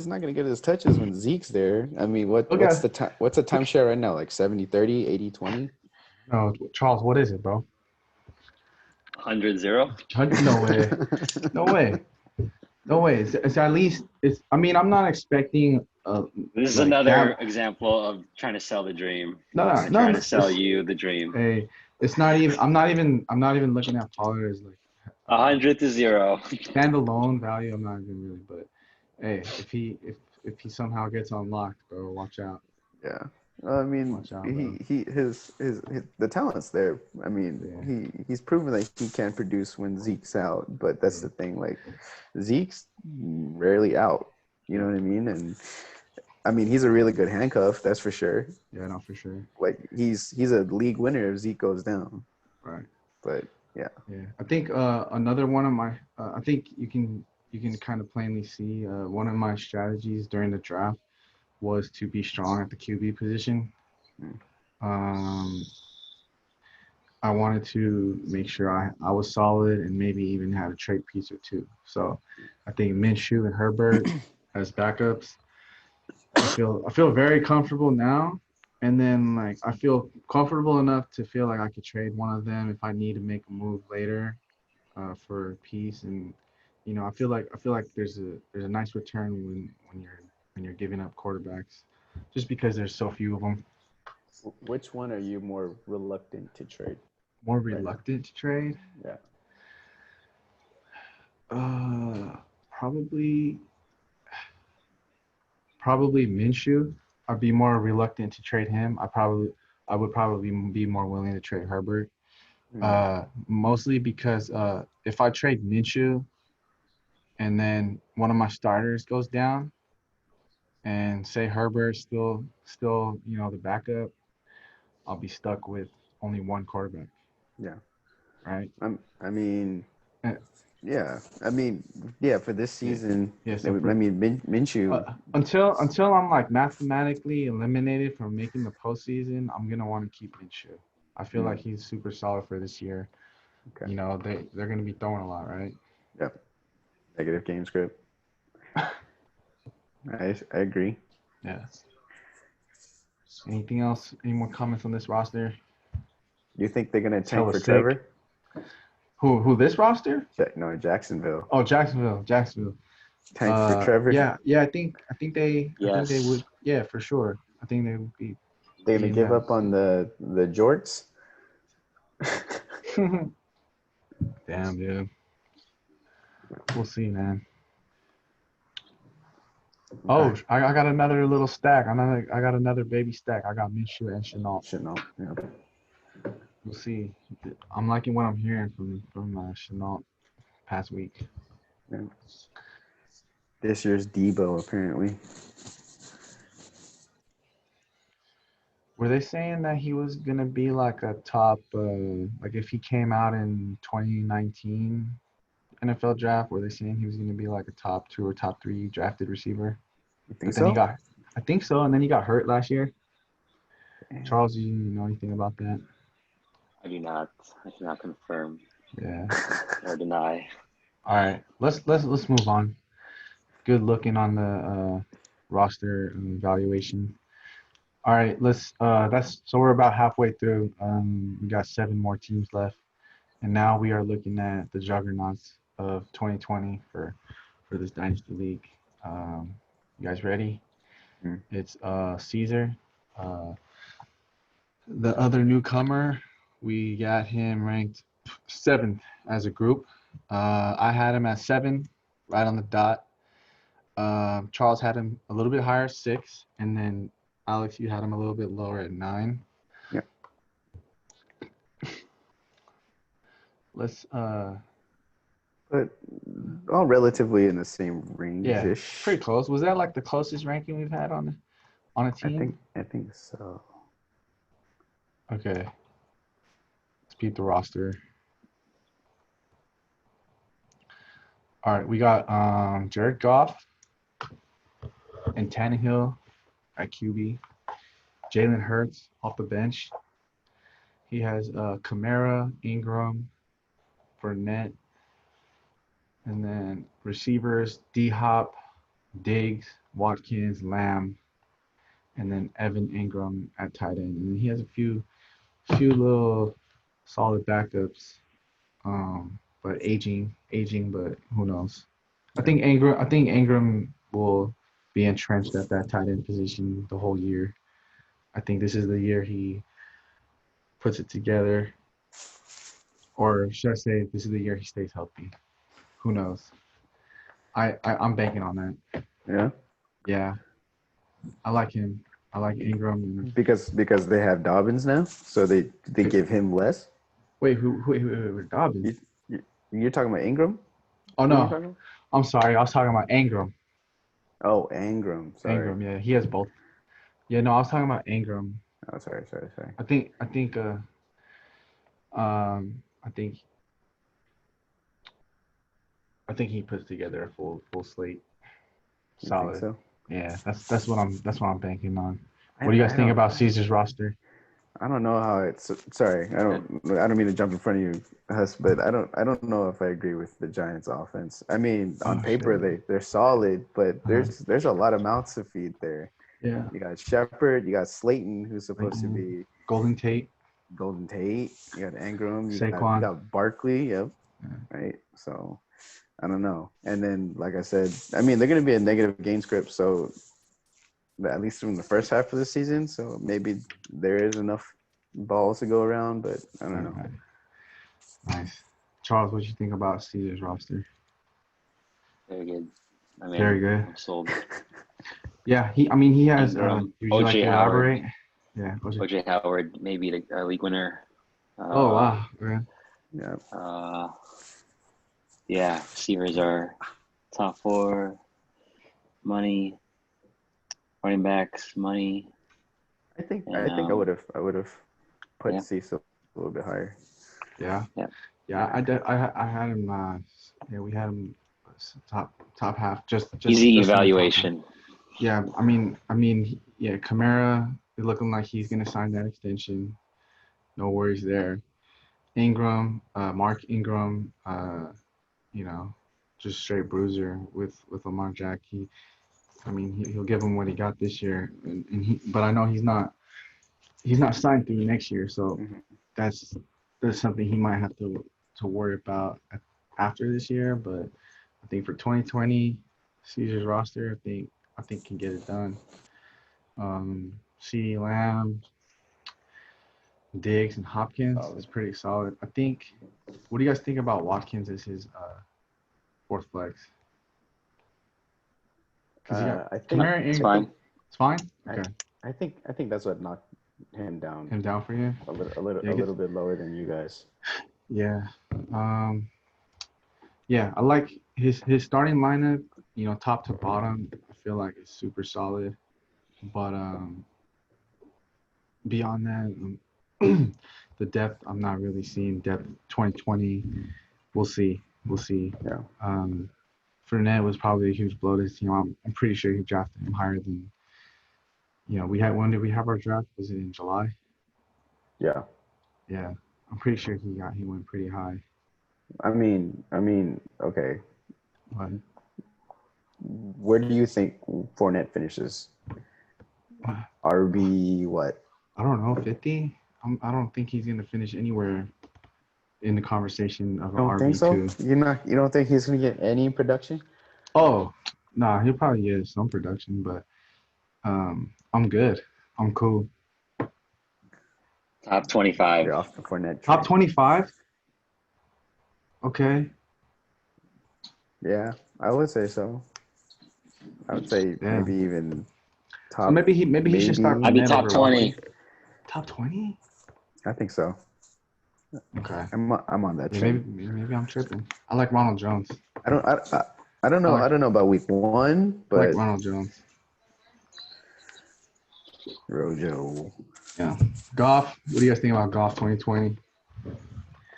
not gonna get his touches when Zeke's there. I mean, what's Okay. the timeshare right now? Like 70-30, 80-20? No, Charles, what is it, bro? 100-0. No way. No way. No way. It's at least it's. I mean, I'm not expecting. This is like another example of trying to sell the dream. No. Trying to sell you the dream. Hey, it's not even. I'm not even looking at Pollard as like 100-0. standalone value. I'm not even really. But hey, if he somehow gets unlocked, bro, watch out. Yeah. I mean, Watch out, bro. his the talent's there. I mean, he's proven that he can produce when Zeke's out. But that's the thing. Like, Zeke's rarely out. You know what I mean? And I mean, he's a really good handcuff. That's for sure. Yeah, no, for sure. Like, he's a league winner if Zeke goes down. Right. But yeah. Yeah, I think another one of my. I think you can kind of plainly see one of my strategies during the draft was to be strong at the QB position. I wanted to make sure I was solid and maybe even had a trade piece or two. So I think Minshew and Herbert as backups. I feel very comfortable now. And then like I feel comfortable enough to feel like I could trade one of them if I need to make a move later for a piece. And I feel like there's a nice return when you're giving up quarterbacks, just because there's so few of them. Which one are you more reluctant to trade? More reluctant to trade? Yeah. Probably Minshew. I'd be more reluctant to trade him. I would probably be more willing to trade Herbert. Mostly because if I trade Minshew and then one of my starters goes down and say Herbert's still the backup, I'll be stuck with only one quarterback. Yeah. Right? I mean, for this season, yeah, so Minshew. Until I'm like mathematically eliminated from making the postseason, I'm gonna want to keep Minshew. I feel like he's super solid for this year. Okay. They're gonna be throwing a lot, right? Yep. Negative game script. I agree. Yeah. Anything else? Any more comments on this roster? You think they're gonna tank for Trevor? Who this roster? No, Jacksonville. Oh, Jacksonville. Tank for Trevor. Yeah. I think they would. Yeah, for sure. I think they would be. They're gonna give up on the jorts. Damn, dude. We'll see, man. Oh, I got another little stack. I got another baby stack. I got Minshew and Chenault. Yeah. We'll see. I'm liking what I'm hearing from Chenault past week. This year's Debo, apparently. Were they saying that he was gonna be like a top, like if he came out in 2019 NFL draft, were they saying he was gonna be like a top 2 or top 3 drafted receiver? You think But then so? I think so, and then he got hurt last year. Damn. Charles, do you know anything about that? I do not. I cannot confirm Yeah. or deny. All right, let's move on. Good looking on the roster evaluation. All right, so we're about halfway through. We got 7 more teams left, and now we are looking at the juggernauts of 2020 for this Dynasty League. You guys ready? Mm. It's Caesar, the other newcomer. We got him ranked 7th as a group. I had him at 7, right on the dot. Charles had him a little bit higher, 6, and then Alex, you had him a little bit lower at 9. Yeah. Let's But all relatively in the same range-ish. pretty close. Was that like the closest ranking we've had on a team? I think so. Okay. Let's beat the roster. All right, we got Jared Goff and Tannehill at QB. Jalen Hurts off the bench. He has Kamara, Ingram, Fournette, and then receivers D-Hop, Diggs, Watkins, Lamb, and then Evan Ingram at tight end. And he has a few little solid backups, but aging, but who knows? I think Ingram will be entrenched at that tight end position the whole year. I think this is the year he puts it together, or should I say, this is the year he stays healthy. Who knows? I'm banking on that. Yeah. Yeah, I like him. I like Ingram. Because they have Dobbins now, so they give him less. Wait, who Dobbins? You're talking about Ingram? Oh no, I'm sorry. I was talking about Ingram. Oh, Ingram. Sorry. Ingram, yeah, he has both. Yeah, no, I was talking about Ingram. Oh, sorry. I think he puts together a full slate. Solid. You think so? Yeah, that's what I'm banking on. What do you guys think about Caesar's roster? I don't know how it's. Sorry, I don't mean to jump in front of you, Hus, but I don't know if I agree with the Giants' offense. I mean, on paper they're solid, but there's a lot of mouths to feed there. Yeah. You got Shepard, you got Slayton, who's supposed to be Golden Tate. You got Ingram, you Saquon. got Barkley. Yep. Yeah. Right. So I don't know. And then, like I said, I mean, they're going to be a negative game script, so at least from the first half of the season. So maybe there is enough balls to go around, but I don't know. Nice. Charles, what do you think about Caesar's roster? Very good. I mean, very good. I'm sold. Yeah, he has. Ingram, Would you O.J. like to Howard. elaborate? Yeah, O.J. Howard, maybe the league winner. Oh wow. Okay. Yeah. Yeah, receivers are top 4. Money. Running backs, money. I think I would have put Cecil a little bit higher. Yeah. I had him. We had him top half. Just easy evaluation. Yeah, I mean, Kamara is looking like he's gonna sign that extension. No worries there. Ingram, Mark Ingram, just straight bruiser with Lamar Jack. He'll give him what he got this year, but I know he's not signed through next year, so that's something he might have to worry about after this year. But I think for 2020, Caesar's roster, I think can get it done. CeeDee Lamb, Diggs, and Hopkins is pretty solid. I think. What do you guys think about Watkins as his 4th flex? I think it's fine. It's fine. Okay. I think that's what knocked him down. Him down for you? A little bit lower than you guys. Yeah. Yeah. I like his starting lineup, top to bottom, I feel like it's super solid. But beyond that, the depth, I'm not really seeing depth. 2020, we'll see. We'll see. Yeah. Fournette was probably a huge blow to his team. I'm pretty sure he drafted him higher than. We had when did we have our draft? Was it in July? Yeah. Yeah, I'm pretty sure he went pretty high. I mean, okay. But Where do you think Fournette finishes? RB what? I don't know, 50. I don't think he's gonna finish anywhere in the conversation of You don't think RB2. so? You don't think he's gonna get any production? Oh, nah, he'll probably get some production, but I'm good. I'm cool. Top 25. You're off the Fournette train. Top 25. Okay. Yeah, I would say so. I would say Yeah. maybe even top. So maybe he should start. I'd be Fournette top over 20. Watkins. Top 20. I think so. Okay. I'm on that Yeah, train. maybe I'm tripping. I like Ronald Jones. I don't know. I like- I don't know about week 1, I like but Ronald Jones. Rojo. Yeah. Goff. What do you guys think about Goff 2020?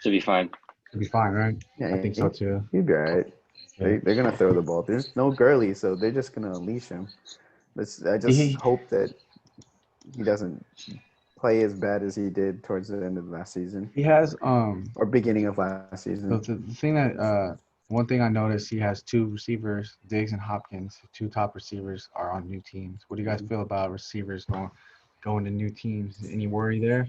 Should be fine. It'll be fine, right? Yeah, I think so too. He'd be all right. Yeah. They're gonna throw the ball. There's no Gurley, so they're just gonna unleash him. I just hope that he doesn't play as bad as he did towards the end of last season He has or beginning of last season. the thing that one thing I noticed, he has two receivers, Diggs and Hopkins. Two top receivers are on new teams. What do you guys feel about receivers going to new teams? Any worry there?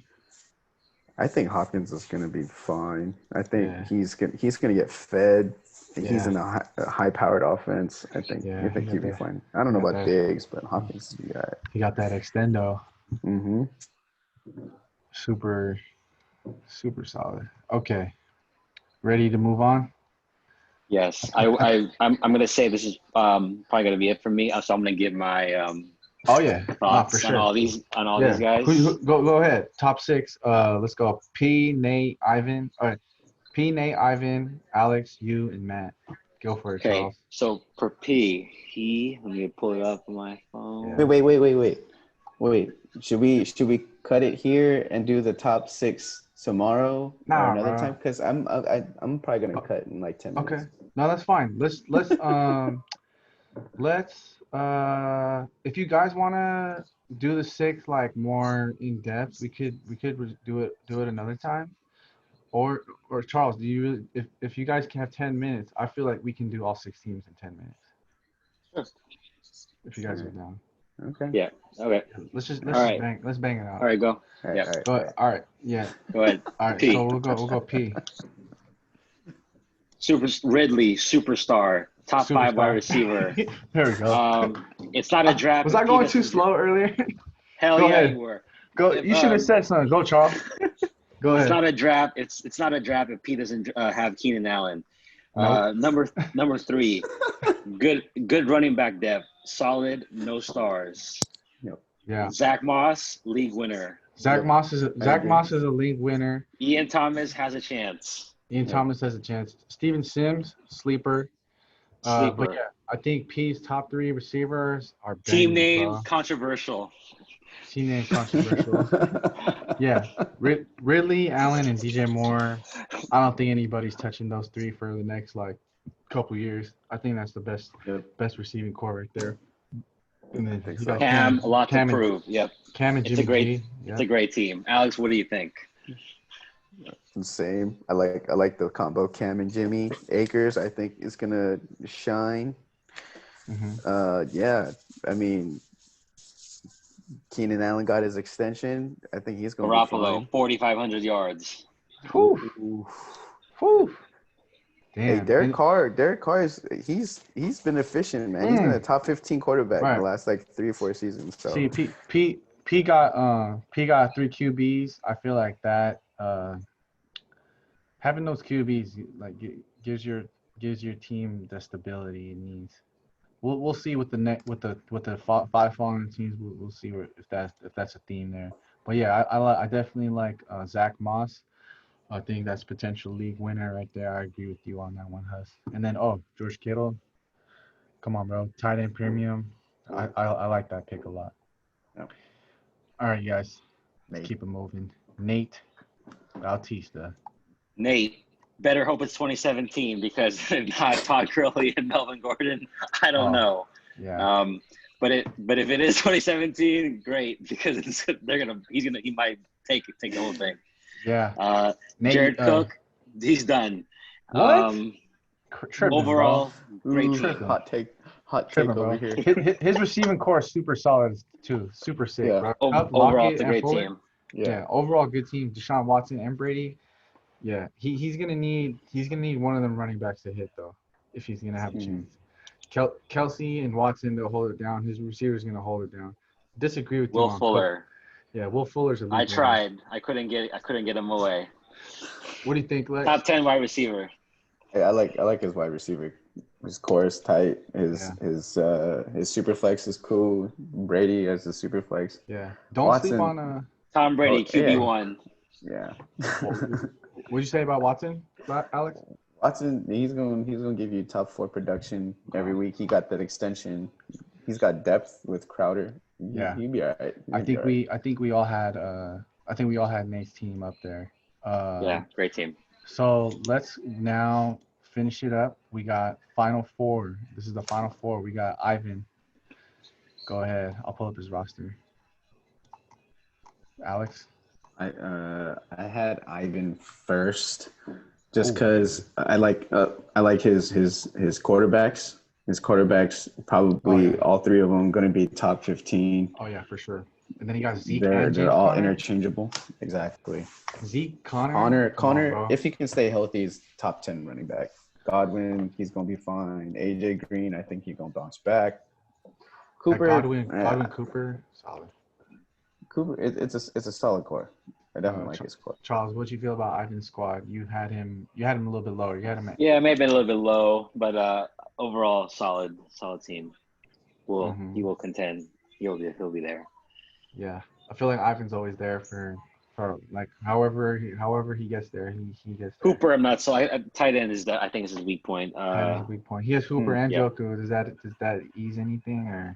I think Hopkins is gonna be fine. I think Yeah. he's gonna get fed. He's Yeah. in a high-powered offense. I think Yeah, he'll be fine. I don't know got about that. Diggs, but Hopkins will be all right. He got that extendo. Mm-hmm. Super solid. Okay. Ready to move on? Yes. I'm gonna say this is probably gonna be it for me. So I'm gonna give my Oh yeah. thoughts for sure. on all these Yeah. guys. Go ahead. Top 6. Let's go. P, Nate, Ivan. All right. P, Nate, Ivan, Alex, you, and Matt. Go for it, Okay. Charles. So for P, let me pull it up on my phone. Yeah. Wait. Should we cut it here and do the top 6 tomorrow Nah, or another bro. time? Because I'm probably gonna cut in like 10 minutes. Okay. No, that's fine. Let's if you guys wanna do the 6 like more in depth, we could do it another time. Or Charles, do you really, if you guys can have 10 minutes, I feel like we can do all 6 teams in 10 minutes. Sure. If you guys are down. Okay. Yeah. Okay. Let's All right. bang it out. All right. Go. All right. Yeah. All right. Go ahead. All right. Yeah. Go ahead. All right. P. So we'll go P. Ridley, superstar, top 5 wide Superstar. receiver. There we go. It's not a draft. Was if I P going doesn't too slow earlier? Hell Go yeah, ahead. you were. Go. If, You should have said something. Go, Charles. Go It's ahead. not a draft. It's not a draft if P doesn't have Keenan Allen. Nope. Number 3, good running back depth, solid, no stars. Yeah. Zach Moss, league winner. Zach Yep. Moss is agree. a league winner. Ian Thomas has a chance. Ian Thomas has a chance. Steven Sims, sleeper. Sleeper. But yeah, I think P's top 3 receivers are Team bangers, name bro. controversial. Team name controversial. Yeah, Ridley, Allen, and DJ Moore. I don't think anybody's touching those 3 for the next couple years. I think that's the best receiving core right there. And then think you so. got Cam, a lot to Cam and- prove. Yep. Cam and It's Jimmy a great G. It's a great team. Alex, what do you think? Same. I like the combo Cam and Jimmy. Akers, I think, is gonna shine. Mhm. Yeah. I mean, Keenan Allen got his extension. I think he's gonna be Garoppolo, fine. 4,500 yards. Whew. Whew. Hey, Damn. Derek Carr is he's been efficient, man. He's been a top 15 quarterback in the last 3 or 4 seasons. So See, P got 3 QBs. I feel like that having those QBs gives your team the stability it needs. We'll see with the 5 following teams. We'll see if that's a theme there. But yeah, I definitely like Zach Moss. I think that's potential league winner right there. I agree with you on that one, Hus. And then George Kittle. Come on, bro. Tight end premium. I like that pick a lot. Yep. All right, guys. Let's Nate. keep it moving. Nate Bautista. Nate, better hope it's 2017 because if not, Todd Gurley and Melvin Gordon, I don't know. Yeah. But if it is 2017, great because he might take the whole thing. Yeah. Nate, Jared Cook, he's done. What? Tripping, Overall, bro. great Ooh, team. hot take Tripping, over bro. here. His receiving core is super solid too. Super sick, Yeah. bro. Overall, Lockett it's a and great Fuller. team. Yeah. Overall good team. Deshaun Watson and Brady. Yeah. He's gonna need one of them running backs to hit though, if he's gonna have a chance. Kelsey and Watson, they'll hold it down. His receiver's gonna hold it down. Disagree with you Will on Fuller. Cook. Yeah, Will Fuller's a league I winner. tried. I couldn't get him away. What do you think, Lex? Top 10 wide receiver. Hey, I like his wide receiver. His core is tight. His super flex is cool. Brady as a super flex. Yeah. Don't Watson. sleep on Tom Brady, QB1. Yeah. What'd you say about Watson, Alex? Watson, he's gonna give you top 4 production every week. He got that extension. He's got depth with Crowder. He'd be all right. I think we all had Nate's team up there. Yeah, great team. So let's now finish it up. We got Final Four. This is the Final Four. We got Ivan. Go ahead. I'll pull up his roster. Alex? I had Ivan first, just because I like his quarterbacks. His quarterbacks, probably all 3 of them, going to be top 15. Oh yeah, for sure. And then you got Zeke. They're all interchangeable. Exactly. Zeke, Connor. Connor, if he can stay healthy, is top 10 running back. Godwin, he's gonna be fine. AJ Green, I think he's gonna bounce back. Cooper, Godwin, Cooper, solid. Cooper, it's a solid core. I definitely like his core. Charles, what do you feel about Ivan's squad? You had him a little bit lower. You had him at it may have been a little bit low, but overall solid team. He will contend. He'll be there. Yeah, I feel like Ivan's always there for like however he gets there, he gets there. Hooper, I'm not so. Tight end I think is his weak point. Tight end is weak point. He has Hooper and Joku. Does that ease anything or?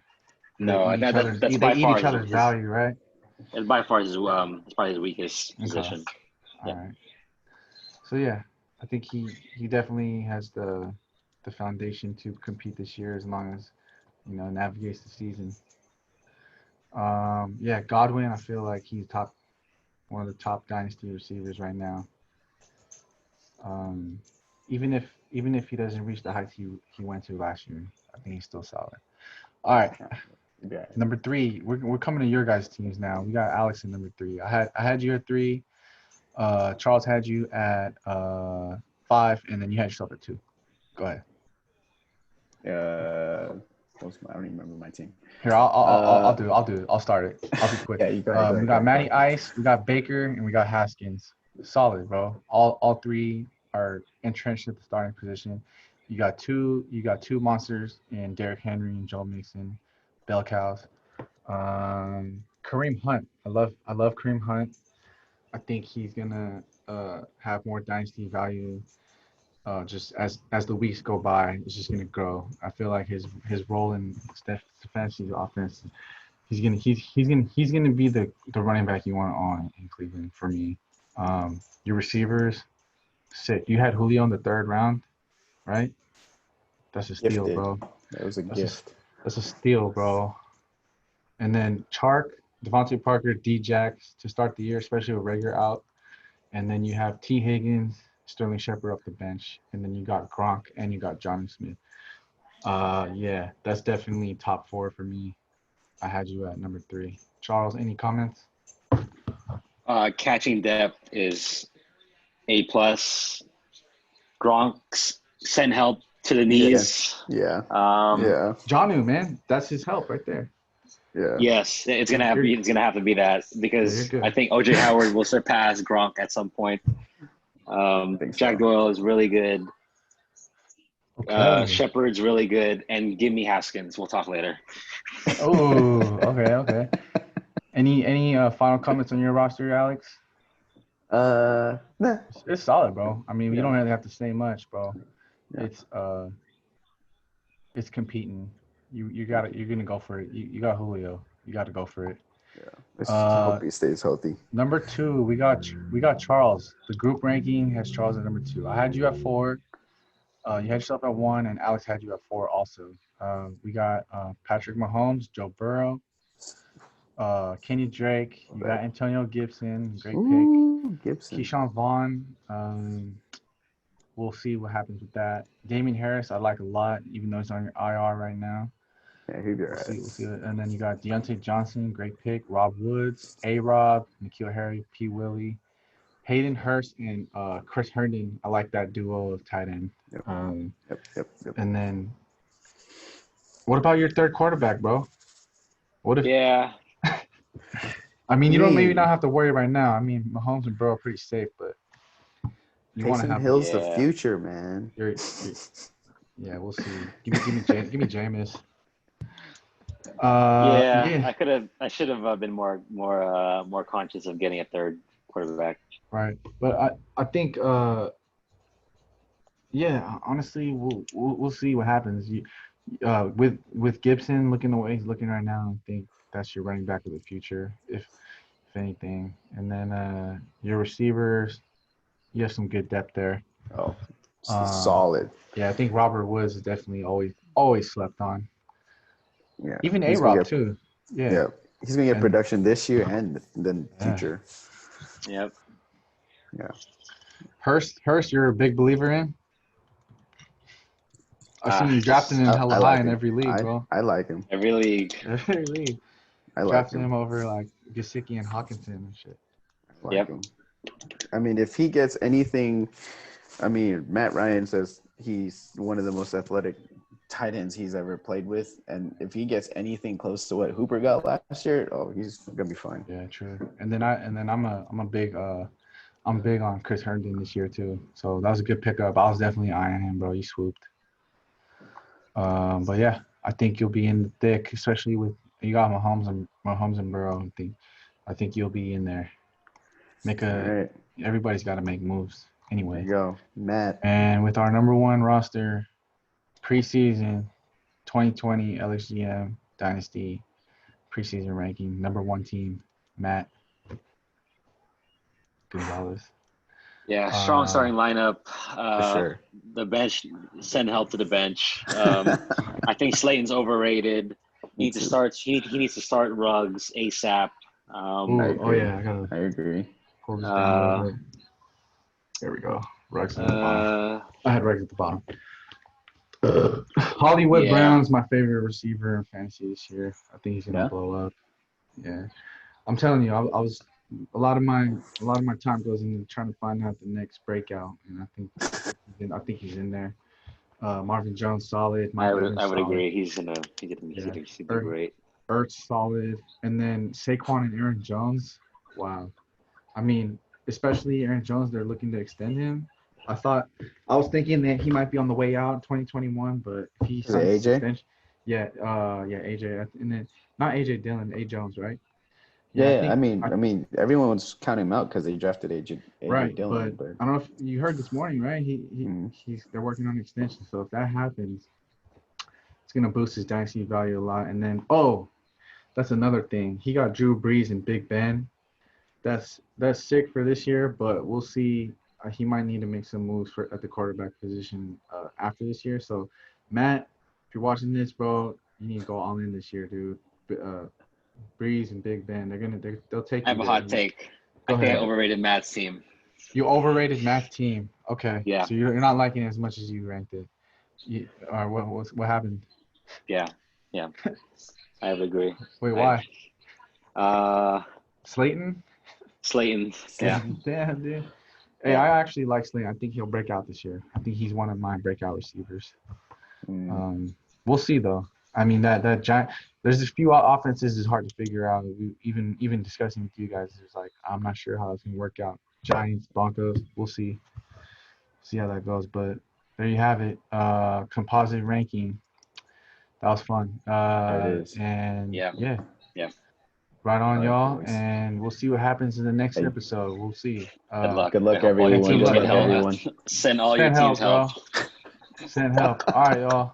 No, that's they by eat far each other's value, right? And by far it's probably his weakest position. All right. So yeah, I think he definitely has the foundation to compete this year as long as navigates the season. Godwin, I feel like he's one of the top dynasty receivers right now. Even if he doesn't reach the heights he went to last year, I think he's still solid. All right. Yeah. Number 3, we're coming to your guys' teams now. We got Alex in number 3. I had you at 3. Charles had you at 5, and then you had yourself at 2. Go ahead. I don't even remember my team. Here, I'll do it. I'll start it. I'll be quick. Yeah, you go ahead. We got Matty Ice, we got Baker, and we got Haskins. Solid, bro. All 3 are entrenched at the starting position. You got two monsters in Derrick Henry and Joe Mixon, bell cows. Kareem Hunt. I love Kareem Hunt. I think he's gonna have more dynasty value. Just as the weeks go by, it's just gonna grow. I feel like his role in Stefanski's offense, he's gonna be the running back you want on in Cleveland for me. Your receivers, sick. You had Julio in the 3rd round, right? That's a steal, bro. That was a gift. That's a steal, bro. And then Chark, Devontae Parker, D-Jax to start the year, especially with Rager out. And then you have T. Higgins, Sterling Shepard up the bench. And then you got Gronk and you got Johnny Smith. That's definitely top 4 for me. I had you at number 3. Charles, any comments? Catching depth is A+. Gronk's send help to the knees. Yeah. Jonnu, man, that's his help right there. Yeah. Yes, it's gonna have to be that because I think OJ Howard will surpass Gronk at some point. Jack Doyle is really good. Okay. Shepard's really good, and give me Haskins. We'll talk later. Oh, okay. Any final comments on your roster, Alex? Nah. It's solid, bro. I mean, you Yeah. don't really have to say much, bro. Yeah. It's competing. You're gonna go for it. You got Julio. You got to go for it. Yeah. Let's just Uh, hope he stays healthy. Number 2, we got Charles. The group ranking has Charles at number 2. I had you at 4. You had yourself at 1, and Alex had you at 4 also. We got Patrick Mahomes, Joe Burrow, Kenny Drake. You got Antonio Gibson, great pick. Ooh, Gibson. Keyshawn Vaughn. We'll see what happens with that. Damian Harris, I like a lot, even though he's on your IR right now. Yeah, he'd be all We'll right. see. We'll see. And then you got Deontay Johnson, great pick. Rob Woods, A-Rob, N'Keal Harry, P. Willie, Hayden Hurst, and Chris Herndon. I like that duo of tight end. Yep. Yep. And then, what about your third quarterback, bro? What if? Yeah. I mean, you don't maybe not have to worry right now. I mean, Mahomes and Burrow are pretty safe, but you want to Taysom have. Hill's the Yeah. future, man. Yeah, we'll see. Give me Jameis. Yeah. I should have been more conscious of getting a third quarterback. Right, but I think yeah, honestly, we'll see what happens. With Gibson looking the way he's looking right now, I think that's your running back of the future, if anything. And then your receivers, you have some good depth there. Oh, solid. Yeah, I think Robert Woods is definitely always slept on. Yeah, Even A-Rob too. Yeah, he's gonna get production this year and then future. Yep. Yeah. Hurst, you're a big believer in. I've seen you drafting him hella high in every league, bro. I like him. Every league. Every league. I like Drafting him over like Gesicki and Hawkinson and shit. I like him. I mean, if he gets anything, I mean, Matt Ryan says he's one of the most athletic tight ends he's ever played with, and if he gets anything close to what Hooper got last year, he's gonna be fine. Yeah, true. And then I'm big on Chris Herndon this year too. So that was a good pickup. I was definitely eyeing him, bro. He swooped. But yeah, I think you'll be in the thick, especially with you got Mahomes and Burrow. I think you'll be in there. Everybody's got to make moves anyway. There you go, Matt. And with our number 1 roster, preseason 2020 LXGM Dynasty preseason ranking, number 1 team, Matt Gonzalez. Yeah, strong starting lineup. For sure. The bench, send help to the bench. I think Slayton's overrated. He needs to start Ruggs ASAP. I agree. Pull this down a little bit. There we go. Ruggs at the bottom. I had Ruggs at the bottom. Hollywood Brown's my favorite receiver in fantasy this year. I think he's gonna blow up. Yeah, I'm telling you, I was a lot of my time goes into trying to find out the next breakout, and I think he's in there. Marvin Jones solid. I would agree. He's gonna be great. Ertz solid, and then Saquon and Aaron Jones. Wow, I mean, especially Aaron Jones, they're looking to extend him. I was thinking that he might be on the way out in 2021, but if he signs AJ? extension, AJ, and then not AJ Dillon, A Jones, right? I mean, everyone was counting him out because they drafted AJ Dillon. But I don't know if you heard this morning, right? They're working on an extension, so if that happens, it's gonna boost his dynasty value a lot. And then that's another thing. He got Drew Brees and Big Ben. That's sick for this year, but we'll see. He might need to make some moves at the quarterback position after this year. So, Matt, if you're watching this, bro, you need to go all in this year, dude. Breeze and Big Ben, they'll take. I have a hot take. I think I overrated Matt's team. You overrated Matt's team. Okay. Yeah. So you're not liking it as much as you ranked it. What happened? Yeah. I would agree. Wait, why? Slayton. Yeah. Damn, dude. Hey, I actually like Slayton. I think he'll break out this year. I think he's one of my breakout receivers. We'll see though. I mean that giant. There's a few offenses is hard to figure out. Even discussing with you guys, it's like I'm not sure how it's gonna work out. Giants, Broncos. We'll see. See how that goes. But there you have it. Composite ranking. That was fun. It is. And yeah. Right on, All right, y'all, boys. and we'll see what happens in the next Hey. episode. We'll see. Good luck. Good luck, I hope all your everyone. teams Good get luck, help. everyone. Send all your Send teams help, help. bro. Send help. All right, y'all.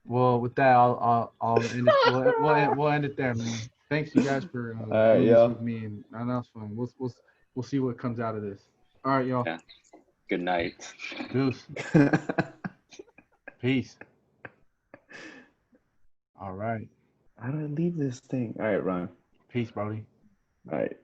Well, with that, I'll end it. We'll end it there, man. Thanks, you guys, for right, doing this y'all. with me, and that was fun. We'll see what comes out of this. All right, y'all. Yeah. Good night. Deuce. Peace. All right. How do I leave this thing? All right, Ron. Peace, Brody. All right.